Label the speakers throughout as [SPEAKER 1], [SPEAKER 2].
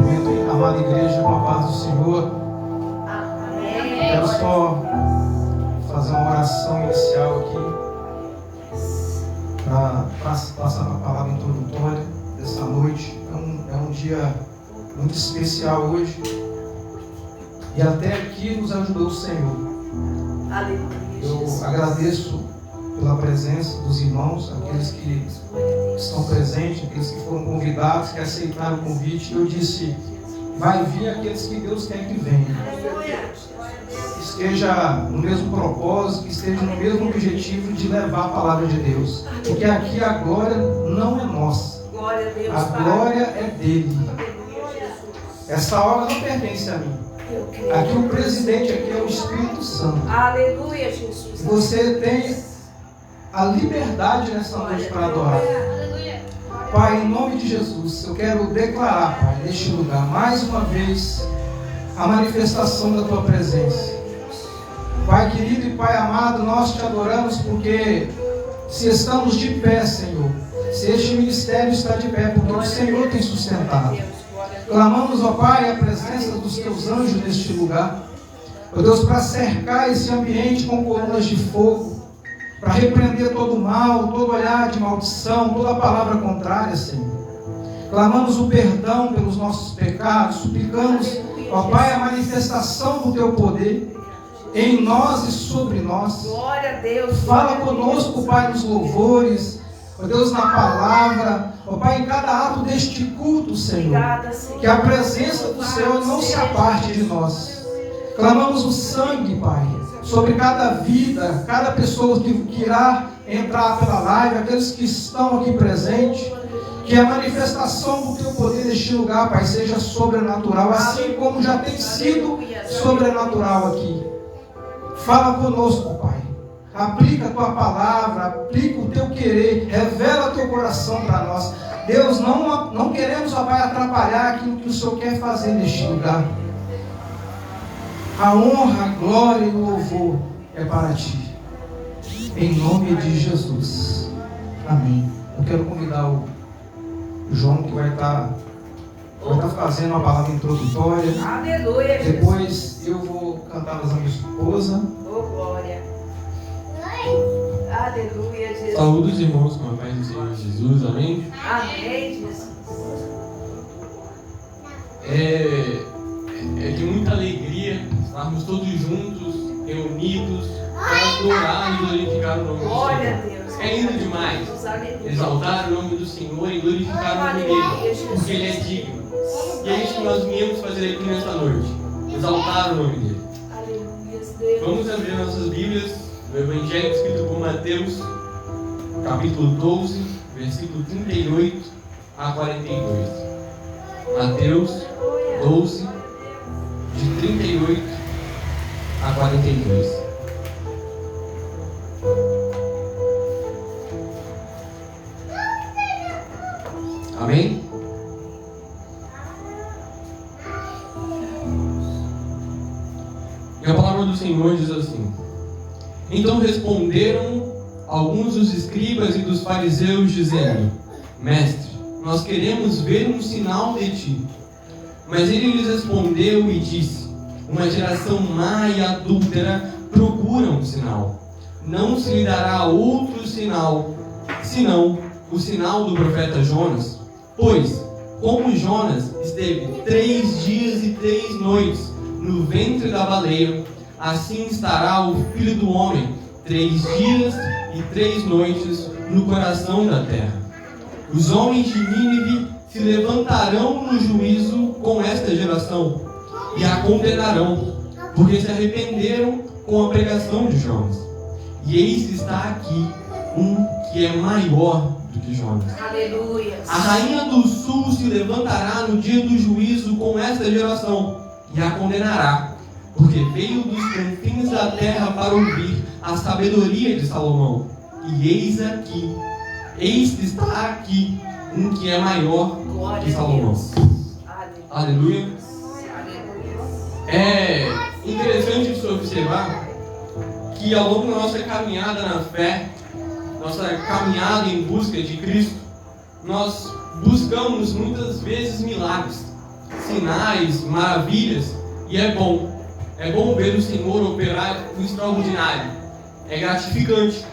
[SPEAKER 1] momento, amada igreja, com a paz do Senhor. Quero só fazer uma oração inicial aqui para passar a palavra introdutória dessa noite. É um dia muito especial hoje. E até aqui nos ajudou o Senhor. Eu agradeço pela presença dos irmãos, aqueles que estão presentes, aqueles que foram convidados, que aceitaram o convite. Eu disse, vai vir aqueles que Deus quer que venham. Que esteja no mesmo propósito, que esteja no mesmo objetivo de levar a palavra de Deus. Porque aqui a glória não é nossa. A glória é dele. Essa obra não pertence a mim. Aqui o presidente aqui é o Espírito Santo.
[SPEAKER 2] Aleluia, Jesus.
[SPEAKER 1] Você tem a liberdade nessa noite para adorar. Pai, em nome de Jesus, eu quero declarar, Pai, neste lugar, mais uma vez, a manifestação da Tua presença. Pai querido e Pai amado, nós Te adoramos porque se estamos de pé, Senhor, se este ministério está de pé, porque o Senhor tem sustentado. Clamamos, ó Pai, a presença dos Teus anjos neste lugar. Ó Deus, para cercar esse ambiente com colunas de fogo, para repreender todo o mal, todo olhar de maldição, toda palavra contrária, Senhor. Clamamos o perdão pelos nossos pecados, suplicamos, ó Pai, a manifestação do Teu poder em nós e sobre nós.
[SPEAKER 2] Glória a Deus.
[SPEAKER 1] Fala conosco, Pai, nos louvores, ó Deus, na palavra, ó Pai, em cada ato deste culto, Senhor. Que a presença do Senhor não se aparte de nós. Clamamos o sangue, Pai, sobre cada vida, cada pessoa que irá entrar pela live, aqueles que estão aqui presentes. Que a manifestação do Teu poder neste lugar, Pai, seja sobrenatural, assim como já tem sido sobrenatural aqui. Fala conosco, Pai. Aplica a Tua palavra, aplica o Teu querer, revela Teu coração para nós. Deus, não queremos, ó Pai, atrapalhar aquilo que o Senhor quer fazer neste lugar. A honra, a glória e o louvor é para Ti. Em nome de Jesus. Amém. Eu quero convidar o João, que vai estar fazendo uma palavra introdutória.
[SPEAKER 2] Aleluia, Jesus.
[SPEAKER 1] Depois eu vou cantar as da minha esposa.
[SPEAKER 2] Oh, glória. Aleluia, Jesus.
[SPEAKER 3] Saúde os irmãos com a paz do Senhor Jesus, amém?
[SPEAKER 2] Amém, Jesus.
[SPEAKER 3] É de muita alegria estarmos todos juntos, reunidos, para adorar e glorificar o nome do
[SPEAKER 2] Glória a
[SPEAKER 3] Senhor.
[SPEAKER 2] Deus.
[SPEAKER 3] É lindo demais exaltar o nome do Senhor e glorificar o nome dele, porque ele é digno. E é isso que nós viemos fazer aqui nesta noite, exaltar o nome dele.
[SPEAKER 2] Aleluia, Deus.
[SPEAKER 3] Vamos abrir nossas Bíblias no Evangelho escrito por Mateus, capítulo 12, versículo 38 a 42. Mateus 12, de 38 a 42. Amém? E a palavra do Senhor diz assim: Então responderam alguns dos escribas e dos fariseus, dizendo: Mestre, nós queremos ver um sinal de ti. Mas ele lhes respondeu e disse: Uma geração má e adúltera procura um sinal. Não se lhe dará outro sinal, senão o sinal do profeta Jonas. Pois, como Jonas esteve 3 dias e 3 noites no ventre da baleia, assim estará o Filho do Homem 3 dias e 3 noites no coração da terra. Os homens de Nínive se levantarão no juízo com esta geração e a condenarão, porque se arrependeram com a pregação de Jonas. E eis que está aqui um que é maior do que Jonas.
[SPEAKER 2] Aleluia.
[SPEAKER 3] A rainha do sul se levantará no dia do juízo com esta geração e a condenará, porque veio dos confins da terra para ouvir a sabedoria de Salomão. E eis que está aqui um que é maior que Salomão. Aleluia. É interessante de se observar que ao longo da nossa caminhada na fé, nossa caminhada em busca de Cristo, nós buscamos muitas vezes milagres, sinais, maravilhas, e é bom. É bom ver o Senhor operar o extraordinário. É gratificante.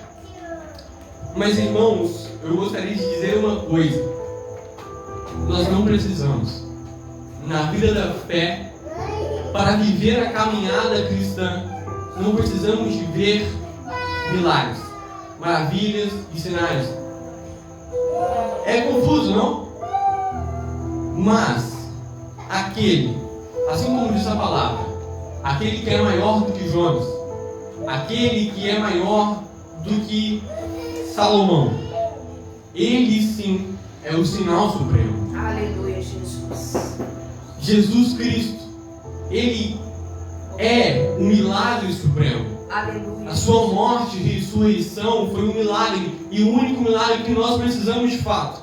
[SPEAKER 3] Mas, irmãos, eu gostaria de dizer uma coisa. Nós não precisamos, na vida da fé, para viver a caminhada cristã, não precisamos de ver milagres, maravilhas e sinais. É confuso, não? Mas aquele, assim como diz a palavra, aquele que é maior do que Jonas, aquele que é maior do que Salomão, ele sim é o sinal supremo.
[SPEAKER 2] Aleluia, Jesus.
[SPEAKER 3] Jesus Cristo, ele é o milagre supremo.
[SPEAKER 2] Aleluia.
[SPEAKER 3] A sua morte e ressurreição foi um milagre, e o único milagre que nós precisamos de fato.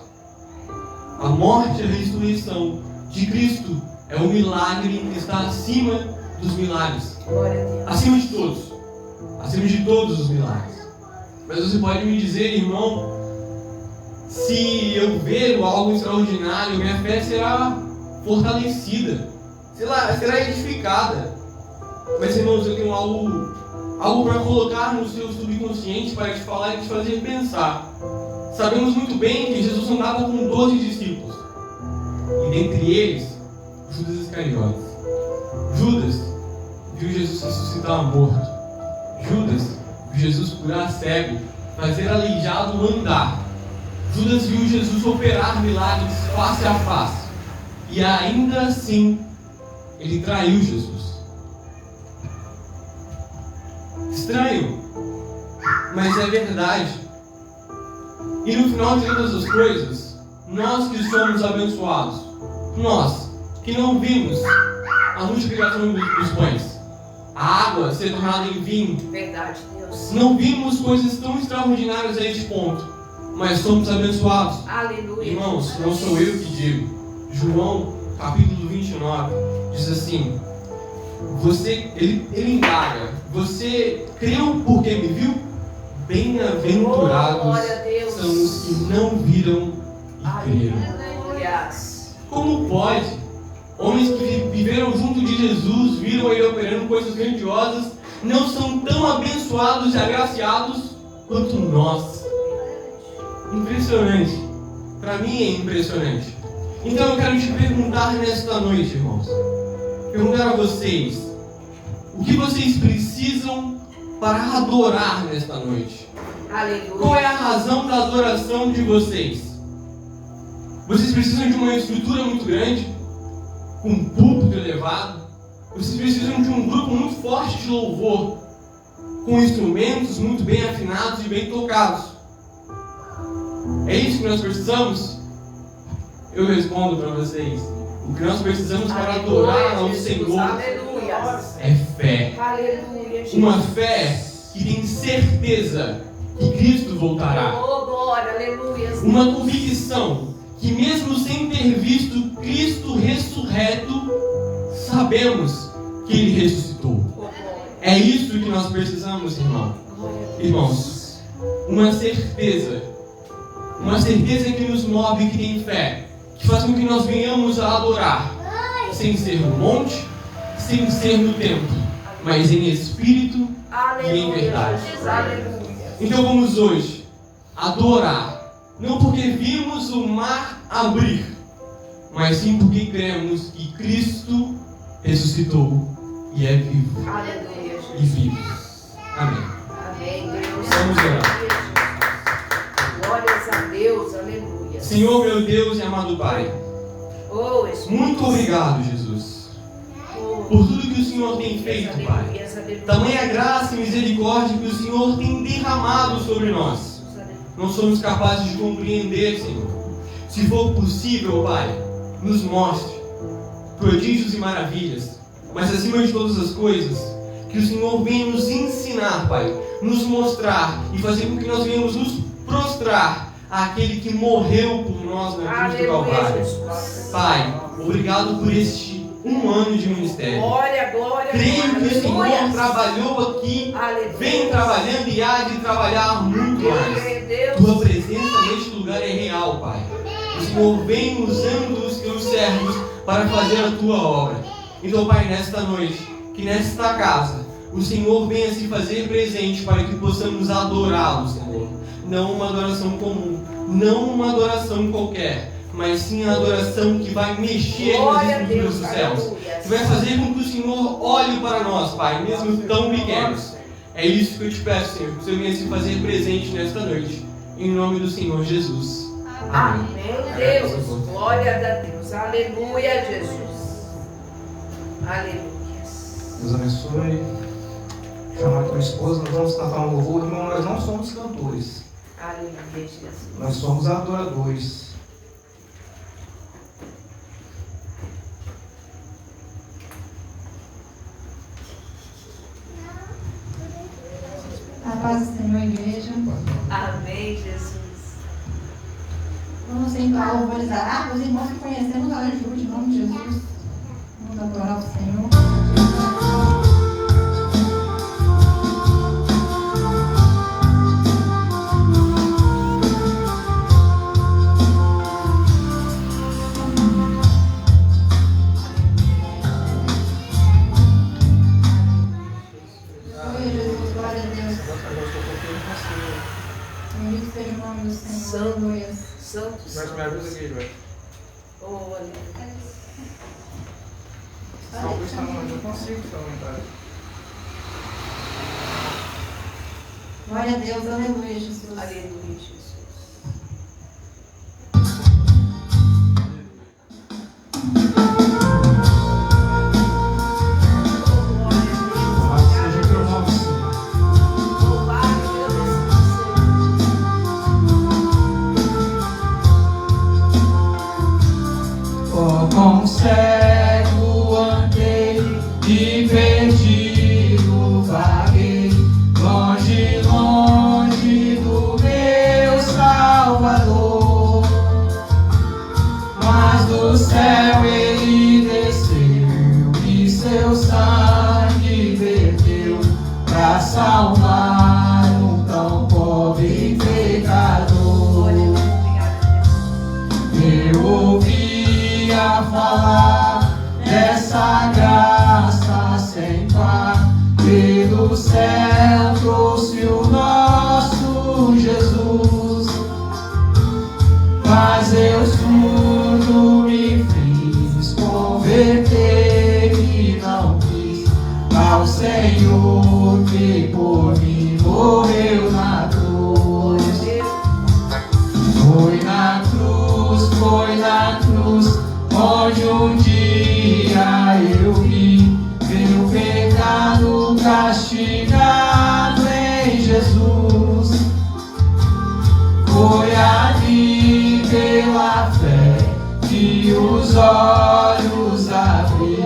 [SPEAKER 3] A morte e a ressurreição de Cristo é o milagre que está acima dos milagres.
[SPEAKER 2] Glória a Deus.
[SPEAKER 3] Acima de todos os milagres. Mas você pode me dizer, irmão, se eu ver algo extraordinário, minha fé será fortalecida, será edificada. Mas, irmãos, eu tenho algo para colocar no seu subconsciente para te falar e te fazer pensar. Sabemos muito bem que Jesus andava com 12 discípulos, e dentre eles, Judas Iscariotes. Judas viu Jesus ressuscitar morto. Judas viu Jesus curar cego, fazer aleijado andar. Judas viu Jesus operar milagres face a face. E ainda assim, ele traiu Jesus. Estranho, mas é verdade. E no final de todas as coisas, nós que somos abençoados, nós que não vimos a multiplicação dos pães, a água ser tornada em vinho,
[SPEAKER 2] Verdade, Deus.
[SPEAKER 3] não vimos coisas tão extraordinárias a este ponto, mas somos abençoados.
[SPEAKER 2] Aleluia.
[SPEAKER 3] Irmãos, não sou eu que digo. João, capítulo 29, diz assim: ele indaga, você creu porque me viu? Bem-aventurados
[SPEAKER 2] Glória a Deus.
[SPEAKER 3] são os que não viram e creram.
[SPEAKER 2] Aleluia.
[SPEAKER 3] Como pode? Homens que viveram junto de Jesus, viram ele operando coisas grandiosas, não são tão abençoados e agraciados quanto nós. Impressionante. Para mim é impressionante. Então eu quero te perguntar nesta noite, irmãos. Perguntar a vocês: o que vocês precisam para adorar nesta noite?
[SPEAKER 2] Aleluia.
[SPEAKER 3] Qual é a razão da adoração de vocês? Vocês precisam de uma estrutura muito grande, com um púlpito elevado? Vocês precisam de um grupo muito forte de louvor, com instrumentos muito bem afinados e bem tocados? É isso que nós precisamos? Eu respondo para vocês: o que nós precisamos para adorar ao Senhor
[SPEAKER 2] Aleluia.
[SPEAKER 3] é fé.
[SPEAKER 2] Aleluia, Jesus.
[SPEAKER 3] Uma fé que tem certeza que Cristo voltará.
[SPEAKER 2] Oh, glória, aleluia.
[SPEAKER 3] Uma convicção que, mesmo sem ter visto Cristo ressurreto, sabemos que Ele ressuscitou.
[SPEAKER 2] Oh, glória.
[SPEAKER 3] É isso que nós precisamos, irmão. Irmãos, uma certeza que nos move, que tem fé, que faz com que nós venhamos a adorar, sem ser no monte, sem ser no templo, mas em espírito e em verdade.
[SPEAKER 2] Aleluia.
[SPEAKER 3] Então vamos hoje adorar, não porque vimos o mar abrir, mas sim porque cremos que Cristo ressuscitou e é vivo
[SPEAKER 2] Aleluia,
[SPEAKER 3] e
[SPEAKER 2] Jesus.
[SPEAKER 3] vive. Amém.
[SPEAKER 2] Amém, Deus.
[SPEAKER 3] Vamos orar.
[SPEAKER 2] Glórias a Deus, aleluia.
[SPEAKER 3] Senhor, meu Deus e amado Pai,
[SPEAKER 2] Oh, Espírito.
[SPEAKER 3] muito obrigado, Jesus, por tudo que o Senhor tem feito, Pai.
[SPEAKER 2] Aleluia, aleluia.
[SPEAKER 3] Tamanha graça e misericórdia que o Senhor tem derramado sobre nós. Não somos capazes de compreender, Senhor. Se for possível, Pai, nos mostre prodígios e maravilhas. Mas acima de todas as coisas, que o Senhor venha nos ensinar, Pai, nos mostrar e fazer com que nós venhamos nos prostrar àquele que morreu por nós na cruz do
[SPEAKER 2] Aleluia,
[SPEAKER 3] Calvário.
[SPEAKER 2] Jesus.
[SPEAKER 3] Pai, obrigado por este 1 ano de ministério.
[SPEAKER 2] Glória, glória,
[SPEAKER 3] Creio que o Senhor
[SPEAKER 2] aleluia.
[SPEAKER 3] trabalhou aqui,
[SPEAKER 2] Aleluia.
[SPEAKER 3] vem trabalhando e há de trabalhar muito mais.
[SPEAKER 2] Deus.
[SPEAKER 3] Tua presença neste lugar é real, Pai. O Senhor vem usando os teus servos para fazer a tua obra. Então, Pai, nesta noite, que nesta casa, o Senhor venha se fazer presente para que possamos adorá-lo, Senhor. Não uma adoração comum, não uma adoração qualquer, mas sim a adoração que vai mexer nas estruturas dos céus. Que vai fazer com que o Senhor olhe para nós, Pai, mesmo tão pequenos. É isso que eu te peço, Senhor, que o Senhor venha se fazer presente nesta noite. Em nome do Senhor Jesus.
[SPEAKER 2] Amém, Deus. Glória a Deus. Aleluia, Jesus. Aleluia.
[SPEAKER 1] Deus abençoe. Chamar tua esposa, nós vamos cantar um louvor. Irmão, nós não somos cantores.
[SPEAKER 2] Aleluia, Jesus.
[SPEAKER 1] Nós somos adoradores.
[SPEAKER 4] A paz do Senhor, igreja.
[SPEAKER 2] Amém, Jesus.
[SPEAKER 4] Vamos entoar louvores a os irmãos que conhecemos, ajude em nome de Jesus. Vamos adorar o Senhor. Bendito seja o nome do Senhor. Aleluia.
[SPEAKER 2] Santo,
[SPEAKER 1] Mas me ajuda aqui, Joel.
[SPEAKER 2] Oh, aleluia.
[SPEAKER 1] Salve está no nome, eu consigo ficar à vontade.
[SPEAKER 4] Glória a Deus, aleluia, Jesus.
[SPEAKER 2] Aleluia, Jesus.
[SPEAKER 1] Seja o teu nome, Senhor. Como cego andei e perdido vaguei, longe, longe do meu Salvador. Mas do céu ele desceu e seu sangue verteu pra salvar um tão pobre pecador. Eu ouvia falar dessa graça sem par, que do céu trouxe o nosso Jesus. Mas eu surdo me fiz converter e não quis ao Senhor que por mim morreu na cruz. Foi na cruz, onde um dia eu vi meu pecado castigado em Jesus. Foi ali pela fé que os olhos abri,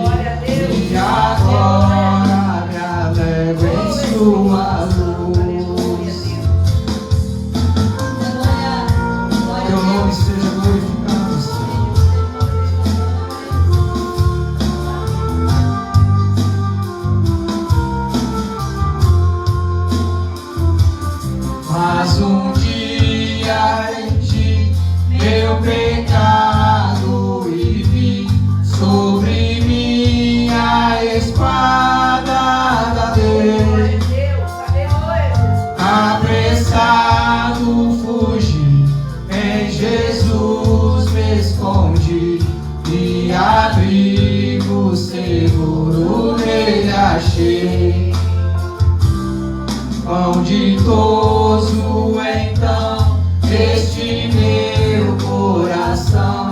[SPEAKER 1] e agora me alegro em sua luz. Teu nome seja glorificado, Senhor. Mas um dia entendi meu pecado e vi sobre mim a espada da lei. Apressado fugi, em Jesus me escondi, e abrigo seguro nele achei. Pão ditoso então este meu coração,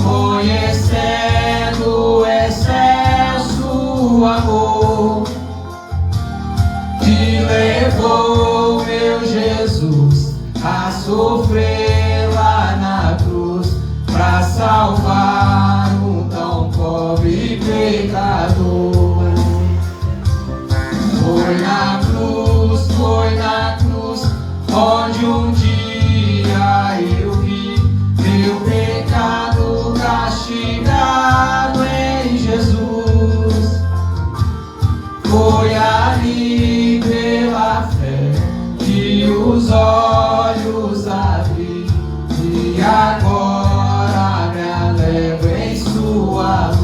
[SPEAKER 1] conhecendo o excesso amor, que levou meu Jesus a sofrer lá na cruz, pra salvar um tão pobre pecador. Foi na cruz, onde um dia eu vi meu pecado castigado em Jesus. Foi ali pela fé que os olhos abri, e agora me alegro em sua luz.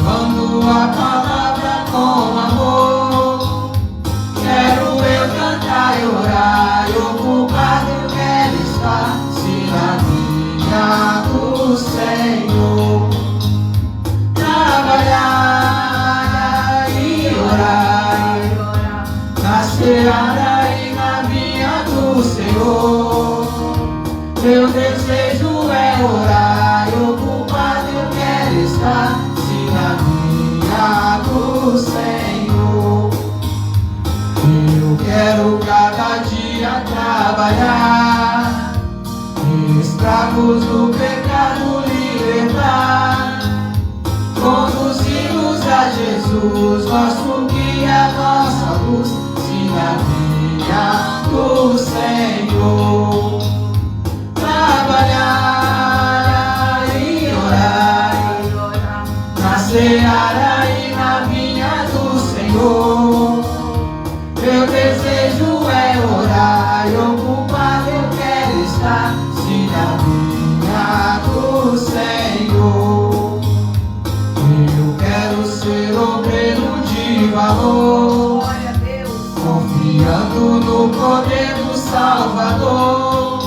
[SPEAKER 1] levando a palavra com amor. Quero eu cantar e orar, e ocupado eu quero estar, se na vinha do Senhor. Trabalhar e orar, na seara e na vinha do Senhor. Meu desejo é orar, e ocupado eu quero estar, se na vinha do Senhor. Eu quero cada dia trabalhar, escravos do pecado libertar, conduzimos a Jesus, nosso guia, nossa luz, se na vinha do Senhor. Trabalhar e orar, na seara e na vinha do Senhor. Meu desejo é orar, e ocupado eu quero estar, se na vinha do Senhor. Eu quero ser obreiro de valor, confiando no poder do Salvador.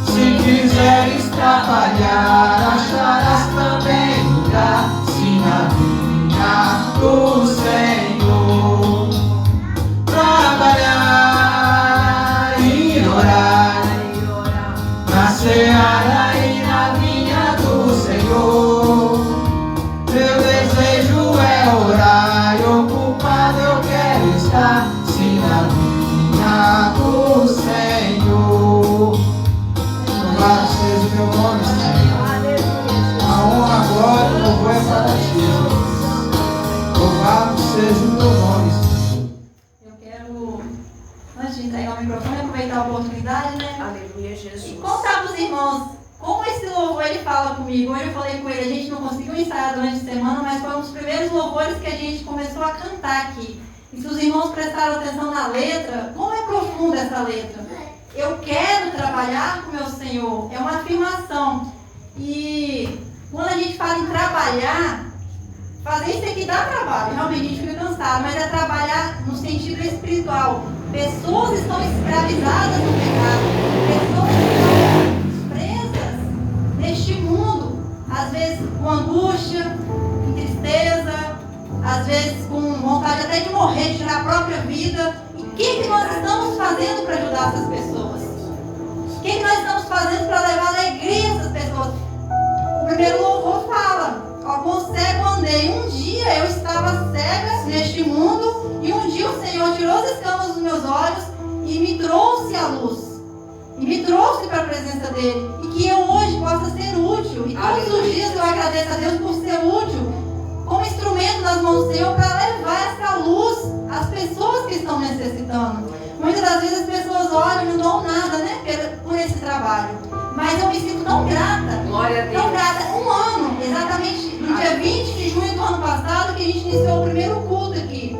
[SPEAKER 1] Se quiseres trabalhar, acharás também lugar, se na vinha do Senhor. Trabalhar e orar, na seara e na vinha do Senhor. Meu desejo é orar, e ocupado eu quero estar, se na vinha do Senhor. Louvado seja o teu nome, Senhor. A honra, a glória, o louvor é para ti, Jesus. Louvado seja o teu nome, Senhor.
[SPEAKER 4] Eu quero, antes de entregar o microfone, aproveitar a oportunidade, né?
[SPEAKER 2] Aleluia,
[SPEAKER 4] E
[SPEAKER 2] Jesus.
[SPEAKER 4] contar para os irmãos como esse louvor ele fala comigo. Hoje eu falei com ele, a gente não conseguiu ensaiar durante a semana, mas foi um dos primeiros louvores que a gente começou a cantar aqui. E se os irmãos prestaram atenção na letra, como é profunda essa letra. Eu quero trabalhar com o meu Senhor, é uma afirmação. E quando a gente fala em trabalhar, fazer isso aqui dá trabalho, realmente a gente fica cansado, mas é trabalhar no sentido espiritual. Pessoas estão escravizadas no pecado, pessoas estão presas neste mundo, às vezes com angústia, com tristeza, às vezes com vontade até de morrer, de tirar a própria vida. E o que nós estamos fazendo para ajudar essas pessoas? O que nós estamos fazendo para levar alegria a essas pessoas? O primeiro louvor fala: ó, com cego andei. Um dia eu estava cega neste mundo, e um dia o Senhor tirou as escamas dos meus olhos e me trouxe à luz. E me trouxe para a presença dele. E que eu hoje possa ser útil. E todos os dias eu agradeço a Deus por ser útil, como instrumento nas mãos do Senhor, para levar essa luz às pessoas que estão necessitando. Muitas das vezes as pessoas olham e não dão nada, né, por esse trabalho. Mas eu me sinto tão grata.
[SPEAKER 2] Glória a Deus.
[SPEAKER 4] Tão grata. Um ano, exatamente no dia 20 de junho do ano passado, que a gente iniciou o primeiro culto aqui.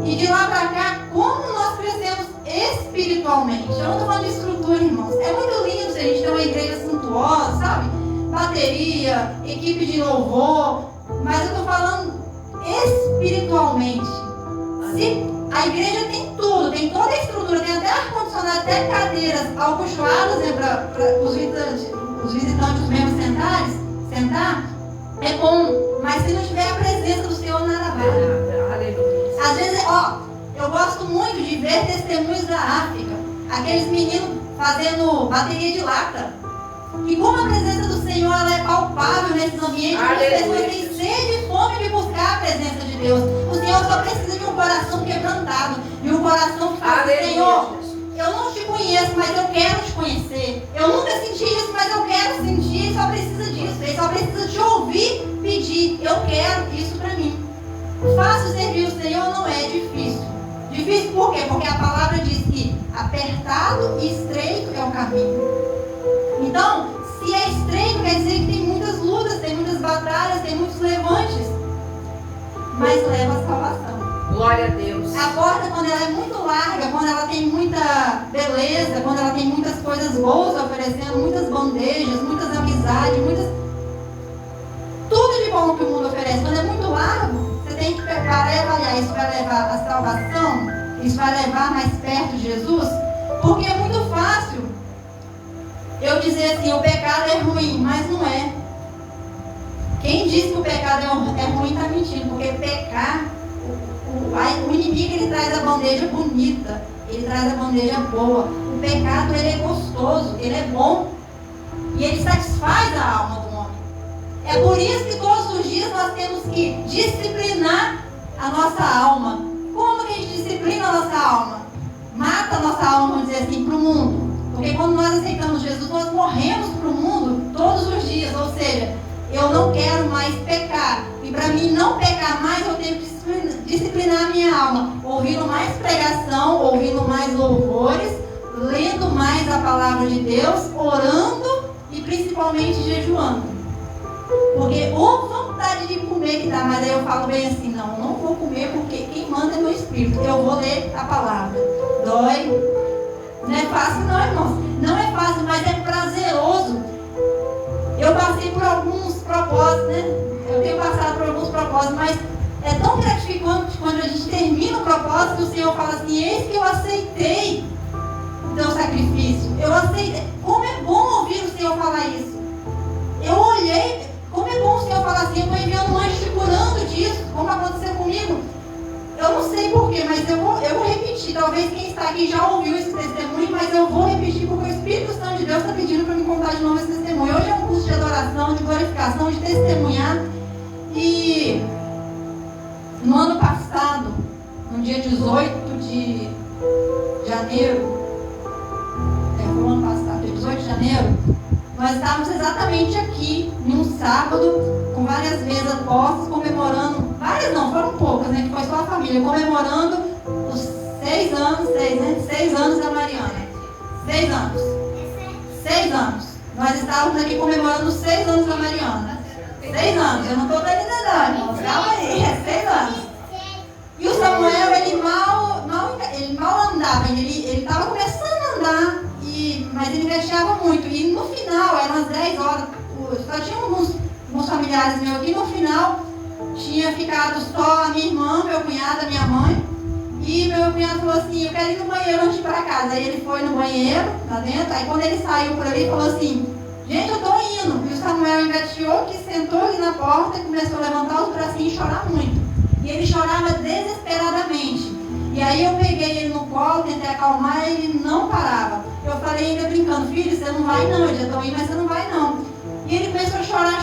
[SPEAKER 4] E de lá para cá, como nós crescemos espiritualmente. Eu não estou falando de estrutura, irmãos. É muito lindo se a gente ter uma igreja suntuosa, sabe? Bateria, equipe de louvor. Mas eu estou falando espiritualmente. Se a igreja tem tudo, tem toda a estrutura, tem até ar-condicionado, até cadeiras alcochoadas, né, para os visitantes, os membros sentar, é bom. Mas se não tiver a presença do Senhor, nada vale.
[SPEAKER 2] Aleluia.
[SPEAKER 4] Às vezes, eu gosto muito de ver testemunhos da África, aqueles meninos fazendo bateria de lata. E como a presença do Senhor ela é palpável nesses ambientes, as pessoas têm sede e fome de buscar a presença de Deus. O Senhor só precisa de um coração quebrantado, de um coração que fala: Senhor, eu não te conheço, mas eu quero te conhecer. Eu nunca senti isso, mas eu quero sentir. Ele só precisa disso, ele só precisa te ouvir pedir: eu quero isso para mim. Fácil servir o Senhor não é difícil. Difícil por quê? Porque a palavra diz que apertado e estreito é o caminho. Então, se é estreito, quer dizer que tem muitas lutas, tem muitas batalhas, tem muitos levantes. Mas leva a salvação.
[SPEAKER 2] Glória a Deus.
[SPEAKER 4] A porta, quando ela é muito larga, quando ela tem muita beleza, quando ela tem muitas coisas boas oferecendo, muitas bandejas, muitas amizades, tudo de bom que o mundo oferece. Quando é muito larga, salvação, isso vai levar mais perto de Jesus, porque é muito fácil eu dizer assim, o pecado é ruim, mas não é. Quem diz que o pecado é ruim está mentindo, porque pecar, o inimigo ele traz a bandeja bonita, ele traz a bandeja boa. O pecado ele é gostoso, ele é bom e ele satisfaz a alma do homem. É por isso que todos os dias nós temos que disciplinar a nossa alma. Como que a gente disciplina a nossa alma? Mata a nossa alma, vamos dizer assim, para o mundo. Porque quando nós aceitamos Jesus, nós morremos para o mundo todos os dias. Ou seja, eu não quero mais pecar. E para mim não pecar mais, eu tenho que disciplinar a minha alma. Ouvindo mais pregação, ouvindo mais louvores, lendo mais a palavra de Deus, orando e principalmente jejuando. Porque ou vontade de comer que dá, mas aí eu falo bem assim, não vou comer porque quem manda é meu espírito. Eu vou ler a palavra. Dói. Não é fácil não, irmãos. Não é fácil, mas é prazeroso. Eu passei por alguns propósitos, né? Eu tenho passado por alguns propósitos, mas é tão gratificante quando a gente termina o propósito e o Senhor fala assim, eis que eu aceitei o teu sacrifício. Eu aceitei. Como é bom ouvir o Senhor falar isso. Eu olhei, como é bom o Senhor falar assim, eu estou enviando um anjo te curando disso, como aconteceu comigo. Eu não sei porquê, mas eu vou repetir. Talvez quem está aqui já ouviu esse testemunho, mas eu vou repetir porque o Espírito Santo de Deus está pedindo para me contar de novo esse testemunho. Hoje é um curso de adoração, de glorificação, de testemunhar. E no ano passado, no dia 18 de janeiro, foi o ano passado, dia 18 de janeiro, nós estávamos exatamente aqui, num sábado, com várias mesas postas, comemorando, várias não, foram poucas, né, que foi só a família, comemorando os 6 anos da Mariana. 6 anos. 6 anos. Nós estávamos aqui comemorando os 6 anos da Mariana. 6 anos, eu não estou dando idade, irmãos, calma aí, é 6 anos. E o Samuel, ele mal andava, ele estava começando a andar, mas ele gaguejava muito. E no final, eram as 10 horas, só tinha alguns familiares meus aqui. No final, tinha ficado só a minha irmã, meu cunhado, a minha mãe. E meu cunhado falou assim, eu quero ir no banheiro antes de ir para casa. Aí ele foi no banheiro, lá dentro. Aí quando ele saiu por ali, ele falou assim, gente, eu estou indo. E o Samuel engateou, que sentou ali na porta e começou a levantar os bracinhos e chorar muito. E ele chorava desesperadamente. E aí eu peguei ele no colo, tentei acalmar, e ele não parava. Eu falei ainda brincando, filho, você não vai não, eu já estou indo, mas você não vai não. E ele começou a chorar.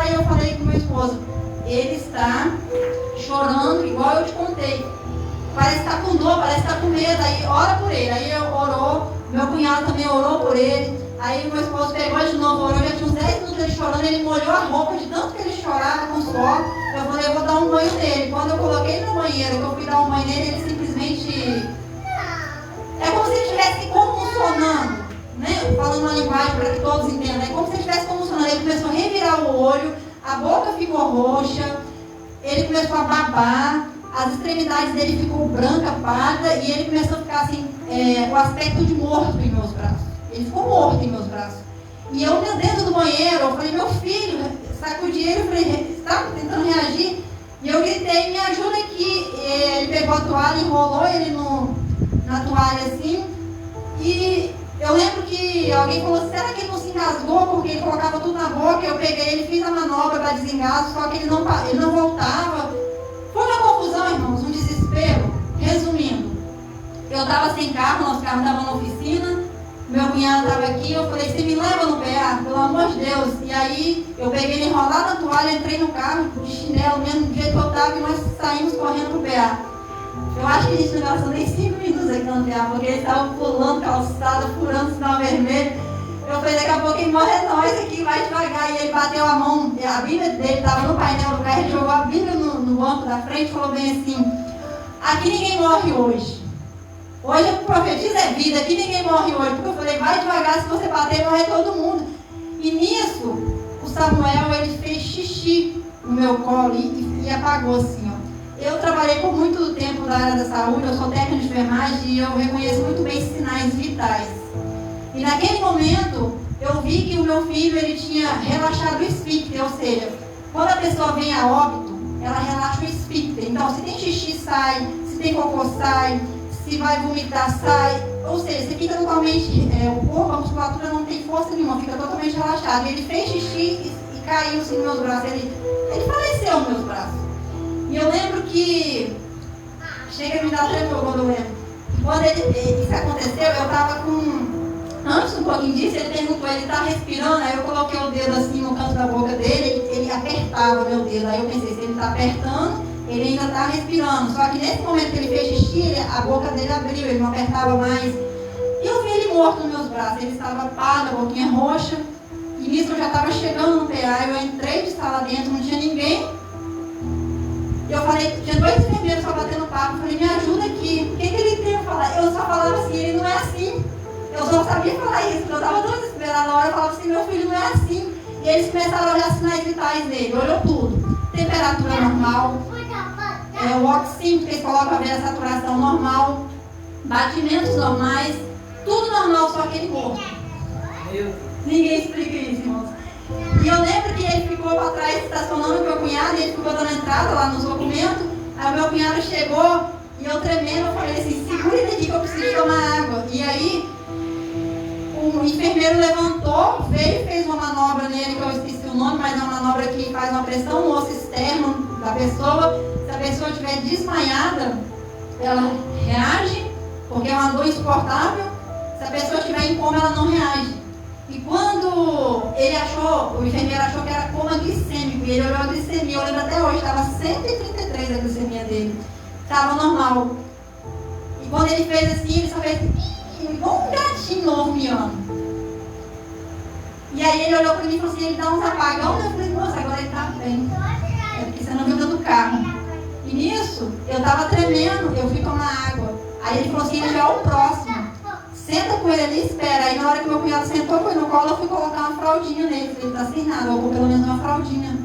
[SPEAKER 4] E eu falei com meu esposo, ele está chorando igual eu te contei. Parece que está com dor, parece que está com medo. Aí ora por ele. Aí eu orou, meu cunhado também orou por ele. Aí meu esposo pegou de novo, orou, já tinha uns 10 minutos ele chorando, ele molhou a roupa de tanto que ele chorava com suor. Eu falei, eu vou dar um banho nele. Quando eu coloquei ele no banheiro, que eu fui dar um banho nele, ele simplesmente... É como se ele estivesse convulsionando, né? Falando uma linguagem para que todos entendam. É como se ele estivesse convulsionando. Ele começou a revirar o olho, a boca ficou roxa, ele começou a babar, as extremidades dele ficou branca, pálida, e ele começou a ficar assim, o aspecto de morto em meus braços. Ele ficou morto em meus braços. E eu dentro do banheiro, eu falei, meu filho, sacudi ele, eu falei, estava tentando reagir, e eu gritei, me ajuda aqui. Ele pegou a toalha, enrolou ele na toalha assim, e eu lembro que alguém falou, será que ele não se engasgou porque ele colocava tudo na boca? Eu peguei ele, fiz a manobra para desengasgo, só que ele não voltava. Foi uma confusão, irmãos, um desespero. Resumindo, eu estava sem carro, nosso carro estava na oficina, meu cunhado estava aqui, eu falei, você me leva no PA, pelo amor de Deus. E aí eu peguei ele enrolado na toalha, entrei no carro, de chinelo mesmo, do jeito que eu estava, e nós saímos correndo pro PA. Eu acho que a gente não gastou nem 5 minutos aqui no PA, porque eles estavam pulando calçada, furando sinal vermelho. Eu falei, daqui a pouco quem morre é nós aqui, vai devagar. E ele bateu a mão, a Bíblia dele estava no painel do carro, ele jogou a Bíblia no banco da frente e falou bem assim, aqui ninguém morre hoje. Hoje eu profetizo é vida, aqui ninguém morre hoje. Porque eu falei, vai devagar, se você bater, morre todo mundo. E nisso, o Samuel, ele fez xixi no meu colo e apagou assim, ó. Eu trabalhei por muito tempo na área da saúde, eu sou técnica de enfermagem e eu reconheço muito bem sinais vitais. E naquele momento, eu vi que o meu filho, ele tinha relaxado o esfíncter, ou seja, quando a pessoa vem a óbito, ela relaxa o esfíncter. Então, se tem xixi, sai. Se tem cocô, sai. Se vai vomitar, sai. Ou seja, você fica totalmente, o corpo, a musculatura não tem força nenhuma, fica totalmente relaxado. Ele fez xixi e caiu assim nos meus braços. Ele faleceu nos meus braços. E eu lembro que, chega a me dar tremor quando eu lembro. Quando isso aconteceu, eu estava com... Antes um pouquinho disso, ele perguntou, ele está respirando? Aí eu coloquei o dedo assim no canto da boca dele, ele apertava meu dedo. Aí eu pensei, se ele está apertando, ele ainda está respirando. Só que nesse momento que ele fez xixi, a boca dele abriu, ele não apertava mais. E eu vi ele morto nos meus braços. Ele estava pálido, a boquinha roxa. E nisso eu já estava chegando no PA, eu entrei de sala dentro, não tinha ninguém. E eu falei, tinha 2 enfermeiros só batendo papo. Eu falei, me ajuda aqui. O que ele tem a falar? Eu só falava assim, ele não é assim. Eu só sabia falar isso, porque eu estava toda desesperada na hora. Eu falava assim, meu filho não é assim. E eles começaram a olhar os sinais vitais dele. Olhou tudo. Temperatura normal. O oxímetro que eles colocam a ver a saturação normal. Batimentos normais. Tudo normal, só que ele morto. Ninguém explica isso, irmãos. E eu lembro que ele ficou para trás estacionando com meu cunhado, e ele ficou dando entrada lá nos documentos. Aí o meu cunhado chegou e eu tremendo, eu falei assim, segura ele aqui que eu preciso tomar água. E aí o enfermeiro levantou, veio, fez uma manobra nele, que eu esqueci o nome, mas é uma manobra que faz uma pressão no osso externo da pessoa. Se a pessoa estiver desmaiada, ela reage, porque é uma dor insuportável. Se a pessoa estiver em coma, ela não reage. E quando ele achou, o enfermeiro achou que era coma glicêmico, e ele olhou a glicemia, eu lembro até hoje, estava 133 a glicemia dele. Estava normal. E quando ele fez assim, ele só fez igual um gatinho novo miando. E aí ele olhou para mim e falou assim, ele dá uns apagão, eu falei, moça, agora ele está bem. É porque você não viu dentro do carro. E nisso, eu estava tremendo, eu fui tomar água. Aí ele falou assim, ele já é o próximo. Senta com ele ali e espera. Aí na hora que meu cunhado sentou, foi no colo, eu fui colocar uma fraldinha nele. Ele tá sem nada, eu vou pelo menos uma fraldinha.